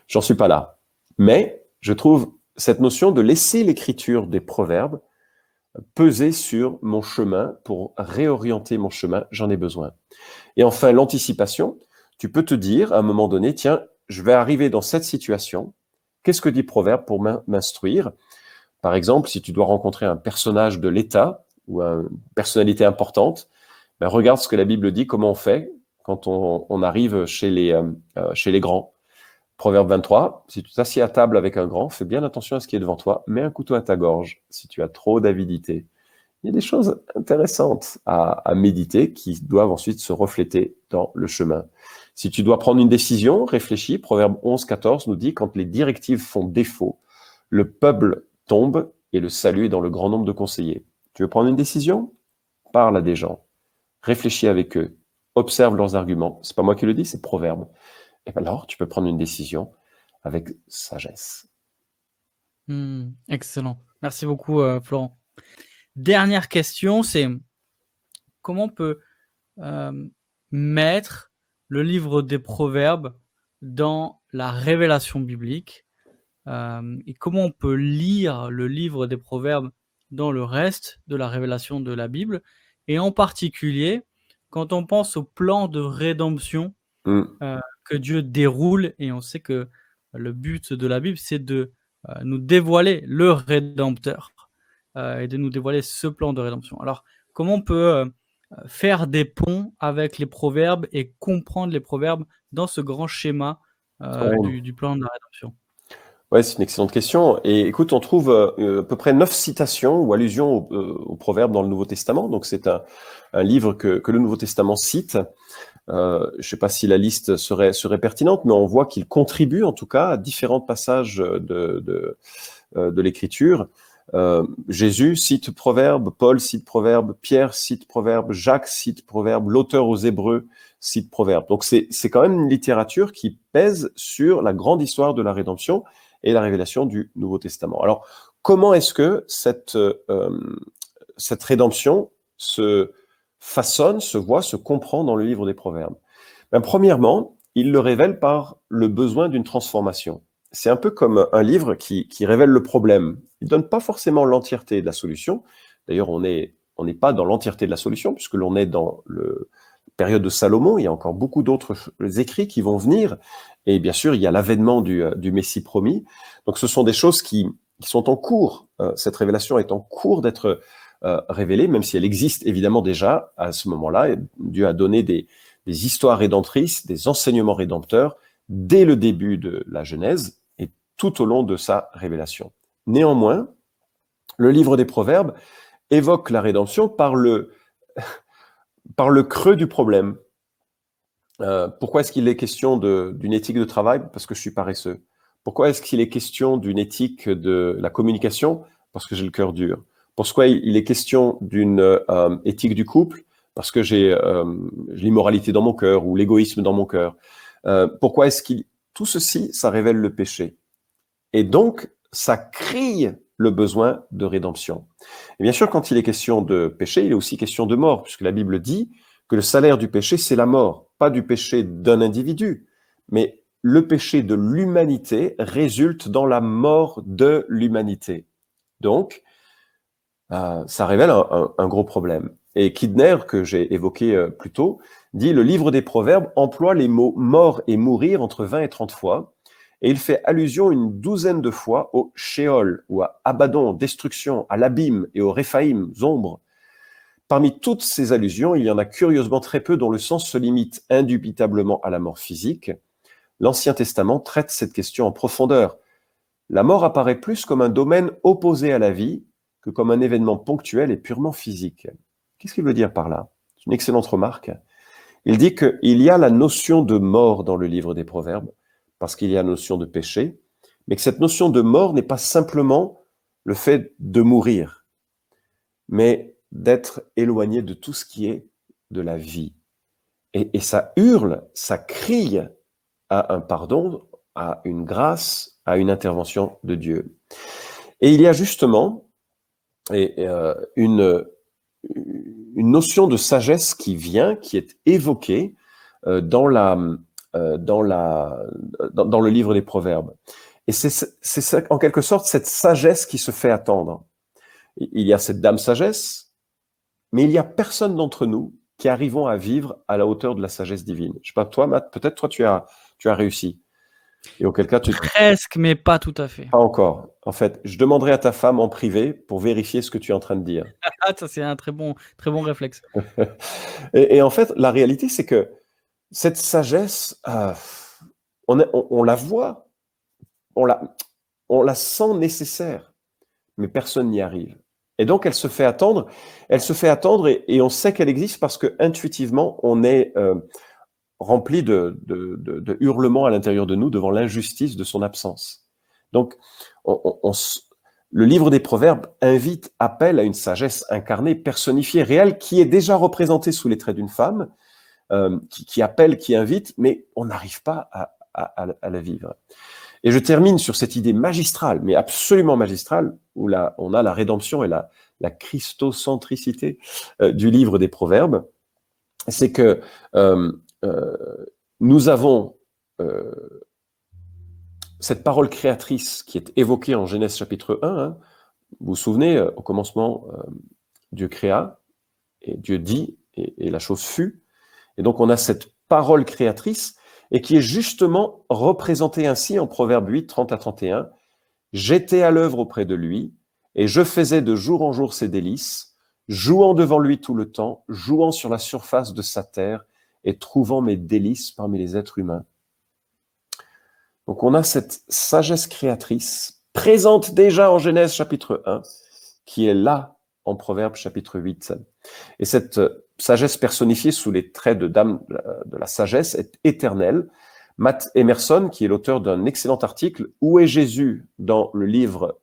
J'en suis pas là. Mais je trouve cette notion de laisser l'écriture des Proverbes peser sur mon chemin pour réorienter mon chemin, j'en ai besoin. Et enfin, l'anticipation. Tu peux te dire, à un moment donné, tiens, je vais arriver dans cette situation. Qu'est-ce que dit Proverbe pour m'instruire? Par exemple, si tu dois rencontrer un personnage de l'État ou une personnalité importante, regarde ce que la Bible dit, comment on fait quand on arrive chez les grands. Proverbe 23, si tu t'assieds à table avec un grand, fais bien attention à ce qui est devant toi, mets un couteau à ta gorge si tu as trop d'avidité. Il y a des choses intéressantes à méditer qui doivent ensuite se refléter dans le chemin. Si tu dois prendre une décision, réfléchis. Proverbe 11, 14 nous dit « Quand les directives font défaut, le peuple tombe et le salut est dans le grand nombre de conseillers. » Tu veux prendre une décision? Parle à des gens. Réfléchis avec eux. Observe leurs arguments. C'est pas moi qui le dis, c'est Proverbe. Et alors, tu peux prendre une décision avec sagesse. Excellent. Merci beaucoup, Florent. Dernière question, c'est comment on peut mettre le livre des Proverbes dans la révélation biblique et comment on peut lire le livre des Proverbes dans le reste de la révélation de la Bible, et en particulier quand on pense au plan de rédemption Mm. que Dieu déroule, et on sait que le but de la Bible, c'est de nous dévoiler le Rédempteur et de nous dévoiler ce plan de rédemption. Alors, comment on peut faire des ponts avec les proverbes et comprendre les proverbes dans ce grand schéma Ouais. du plan de la rédemption? Ouais, c'est une excellente question. Et écoute, on trouve à peu près 9 citations ou allusions aux proverbes dans le Nouveau Testament. Donc, c'est un livre que le Nouveau Testament cite. Je ne sais pas si la liste serait pertinente, mais on voit qu'il contribue en tout cas à différents passages de l'Écriture. Jésus cite Proverbes, Paul cite Proverbes, Pierre cite Proverbes, Jacques cite Proverbes, l'auteur aux Hébreux cite Proverbes. Donc c'est quand même une littérature qui pèse sur la grande histoire de la rédemption et la révélation du Nouveau Testament. Alors, comment est-ce que cette rédemption se façonne, se voit, se comprend dans le livre des Proverbes? Premièrement, il le révèle par le besoin d'une transformation. C'est un peu comme un livre qui révèle le problème. Il ne donne pas forcément l'entièreté de la solution. D'ailleurs, on n'est pas dans l'entièreté de la solution, puisque l'on est dans la période de Salomon. Il y a encore beaucoup d'autres écrits qui vont venir. Et bien sûr, il y a l'avènement du Messie promis. Donc, ce sont des choses qui sont en cours. Cette révélation est en cours d'être révélée, même si elle existe évidemment déjà à ce moment-là. Dieu a donné des histoires rédemptrices, des enseignements rédempteurs dès le début de la Genèse et tout au long de sa révélation. Néanmoins, le livre des Proverbes évoque la rédemption par le creux du problème. Pourquoi est-ce qu'il est question d'une éthique de travail? Parce que je suis paresseux. Pourquoi est-ce qu'il est question d'une éthique de la communication? Parce que j'ai le cœur dur. Pourquoi il est question d'une éthique du couple? Parce que j'ai l'immoralité dans mon cœur ou l'égoïsme dans mon cœur. Pourquoi est-ce tout ceci, ça révèle le péché. Et donc, ça crie le besoin de rédemption. Et bien sûr, quand il est question de péché, il est aussi question de mort, puisque la Bible dit que le salaire du péché, c'est la mort. Pas du péché d'un individu, mais le péché de l'humanité résulte dans la mort de l'humanité. Donc, ça révèle un gros problème. Et Kidner, que j'ai évoqué plus tôt, dit « Le livre des Proverbes emploie les mots « mort » et « mourir » entre 20 et 30 fois, et il fait allusion une douzaine de fois au Sheol, ou à Abaddon, destruction, à l'abîme, et au Réphaïm, ombre. Parmi toutes ces allusions, il y en a curieusement très peu dont le sens se limite indubitablement à la mort physique. L'Ancien Testament traite cette question en profondeur. La mort apparaît plus comme un domaine opposé à la vie que comme un événement ponctuel et purement physique. Qu'est-ce qu'il veut dire par là? C'est une excellente remarque. Il dit qu'il y a la notion de mort dans le livre des Proverbes, parce qu'il y a la notion de péché, mais que cette notion de mort n'est pas simplement le fait de mourir, mais d'être éloigné de tout ce qui est de la vie. Et ça hurle, ça crie à un pardon, à une grâce, à une intervention de Dieu. Et il y a justement une notion de sagesse qui vient, qui est évoquée dans le livre des Proverbes. Et c'est en quelque sorte cette sagesse qui se fait attendre. Il y a cette dame sagesse, mais il n'y a personne d'entre nous qui arrivons à vivre à la hauteur de la sagesse divine. Je ne sais pas, toi, Matt, peut-être toi, tu as réussi. Et auquel cas, Presque, mais pas tout à fait. Pas encore. En fait, je demanderai à ta femme en privé pour vérifier ce que tu es en train de dire. Ça, c'est un très bon réflexe. Et en fait, la réalité, c'est que cette sagesse, on la voit, on la sent nécessaire, mais personne n'y arrive. Et donc, elle se fait attendre et on sait qu'elle existe parce que intuitivement, on est rempli de hurlements à l'intérieur de nous devant l'injustice de son absence. Donc, le livre des Proverbes appelle à une sagesse incarnée, personnifiée, réelle, qui est déjà représentée sous les traits d'une femme, qui appelle, qui invite, mais on n'arrive pas à la vivre. Et je termine sur cette idée magistrale, mais absolument magistrale, où là, on a la rédemption et la christocentricité du livre des Proverbes. C'est que nous avons cette parole créatrice qui est évoquée en Genèse chapitre 1. Hein. Vous vous souvenez, au commencement, Dieu créa, et Dieu dit, et la chose fut. Et donc on a cette parole créatrice, et qui est justement représentée ainsi en Proverbe 8, 30 à 31. « J'étais à l'œuvre auprès de lui, et je faisais de jour en jour ses délices, jouant devant lui tout le temps, jouant sur la surface de sa terre, et trouvant mes délices parmi les êtres humains. » Donc on a cette sagesse créatrice, présente déjà en Genèse chapitre 1, qui est là en Proverbe chapitre 8. Et cette sagesse personnifiée sous les traits de dame de la sagesse est éternelle. Matt Emerson, qui est l'auteur d'un excellent article « Où est Jésus dans le livre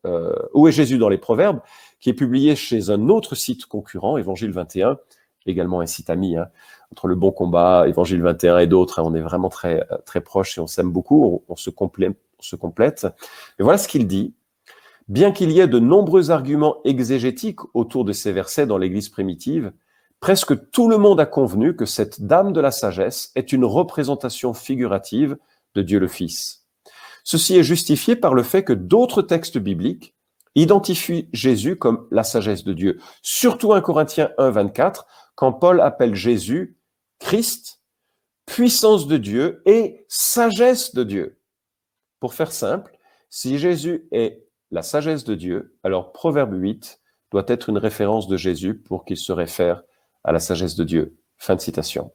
Où est Jésus dans les Proverbes ?» qui est publié chez un autre site concurrent, Évangile 21, également un site ami, hein, entre Le Bon Combat, Évangile 21 et d'autres, hein, on est vraiment très, très proches et on s'aime beaucoup, on se complète. Et voilà ce qu'il dit. Bien qu'il y ait de nombreux arguments exégétiques autour de ces versets dans l'Église primitive, presque tout le monde a convenu que cette dame de la sagesse est une représentation figurative de Dieu le Fils. Ceci est justifié par le fait que d'autres textes bibliques identifient Jésus comme la sagesse de Dieu. Surtout 1 Corinthiens 1, 24, quand Paul appelle Jésus Christ, puissance de Dieu et sagesse de Dieu. Pour faire simple, si Jésus est la sagesse de Dieu, alors Proverbe 8 doit être une référence de Jésus pour qu'il se réfère à la sagesse de Dieu. Fin de citation.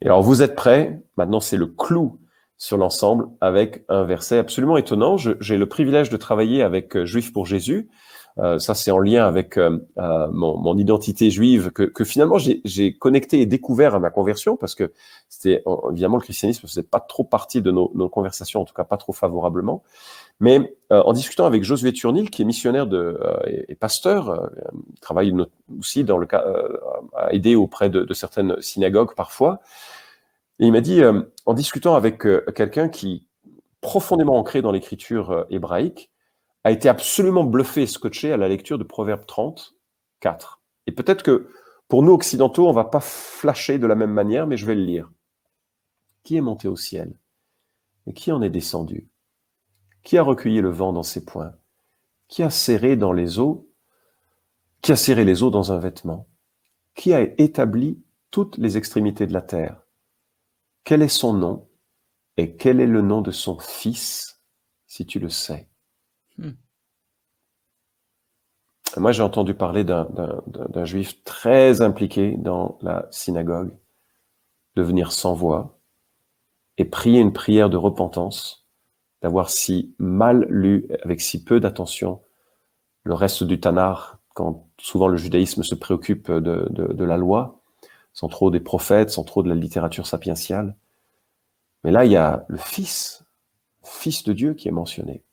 Et alors vous êtes prêts? Maintenant c'est le clou sur l'ensemble avec un verset absolument étonnant. J'ai le privilège de travailler avec Juifs pour Jésus. Ça c'est en lien avec mon identité juive que finalement j'ai connecté et découvert à ma conversion parce que c'était évidemment le christianisme ne faisait pas trop partie de nos conversations, en tout cas pas trop favorablement. Mais en discutant avec Josué Turnil, qui est missionnaire et pasteur, travaille aussi dans le cas à aider auprès de certaines synagogues parfois. Et il m'a dit, en discutant avec quelqu'un qui profondément ancré dans l'écriture hébraïque, a été absolument bluffé et scotché à la lecture de Proverbe 30, 4. Et peut-être que pour nous occidentaux, on ne va pas flasher de la même manière, mais je vais le lire. Qui est monté au ciel? Et qui en est descendu? Qui a recueilli le vent dans ses poings? Qui a serré les eaux dans un vêtement? Qui a établi toutes les extrémités de la terre? Quel est son nom? Et quel est le nom de son fils, si tu le sais? Moi, j'ai entendu parler d'un juif très impliqué dans la synagogue, devenir sans voix, et prier une prière de repentance, d'avoir si mal lu, avec si peu d'attention, le reste du Tanakh, quand souvent le judaïsme se préoccupe de la loi, sans trop des prophètes, sans trop de la littérature sapientiale. Mais là, il y a le Fils de Dieu qui est mentionné.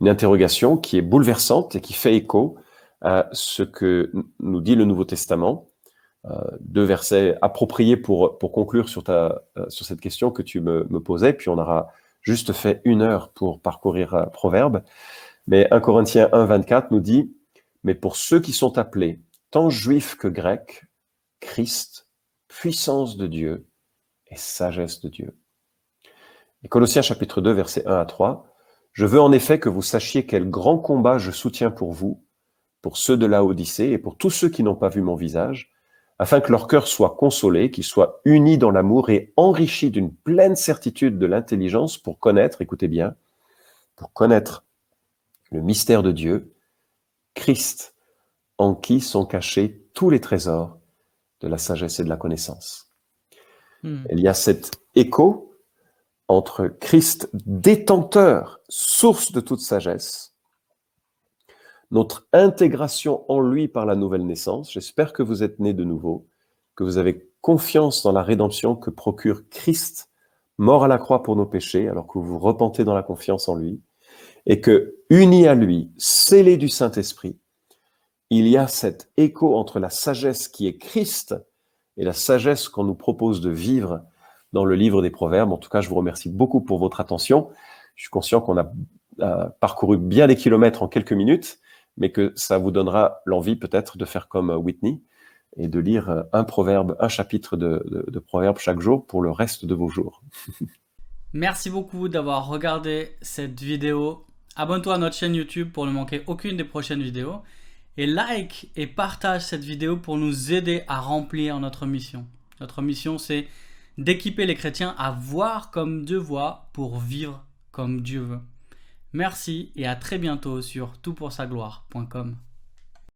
Une interrogation qui est bouleversante et qui fait écho à ce que nous dit le Nouveau Testament. Deux versets appropriés pour conclure sur cette question que tu me posais, puis on aura juste fait 1 heure pour parcourir Proverbes. Mais 1 Corinthiens 1, 24 nous dit « Mais pour ceux qui sont appelés, tant juifs que grecs, Christ, puissance de Dieu et sagesse de Dieu. » Et Colossiens chapitre 2, versets 1 à 3, « Je veux en effet que vous sachiez quel grand combat je soutiens pour vous, pour ceux de Laodicée et pour tous ceux qui n'ont pas vu mon visage, afin que leur cœur soit consolé, qu'ils soient unis dans l'amour et enrichis d'une pleine certitude de l'intelligence pour connaître, écoutez bien, pour connaître le mystère de Dieu, Christ, en qui sont cachés tous les trésors de la sagesse et de la connaissance. » Il y a cet écho entre Christ détenteur, source de toute sagesse, notre intégration en lui par la nouvelle naissance. J'espère que vous êtes nés de nouveau, que vous avez confiance dans la rédemption que procure Christ, mort à la croix pour nos péchés, alors que vous vous repentez dans la confiance en lui, et que, unis à lui, scellés du Saint-Esprit, il y a cet écho entre la sagesse qui est Christ et la sagesse qu'on nous propose de vivre dans le livre des Proverbes. En tout cas, je vous remercie beaucoup pour votre attention. Je suis conscient qu'on a parcouru bien des kilomètres en quelques minutes, mais que ça vous donnera l'envie peut-être de faire comme Whitney et de lire un chapitre de proverbe chaque jour pour le reste de vos jours. Merci beaucoup d'avoir regardé cette vidéo. Abonne-toi à notre chaîne YouTube pour ne manquer aucune des prochaines vidéos. Et like et partage cette vidéo pour nous aider à remplir notre mission. Notre mission, c'est d'équiper les chrétiens à voir comme Dieu voit pour vivre comme Dieu veut. Merci et à très bientôt sur toutpoursagloire.com.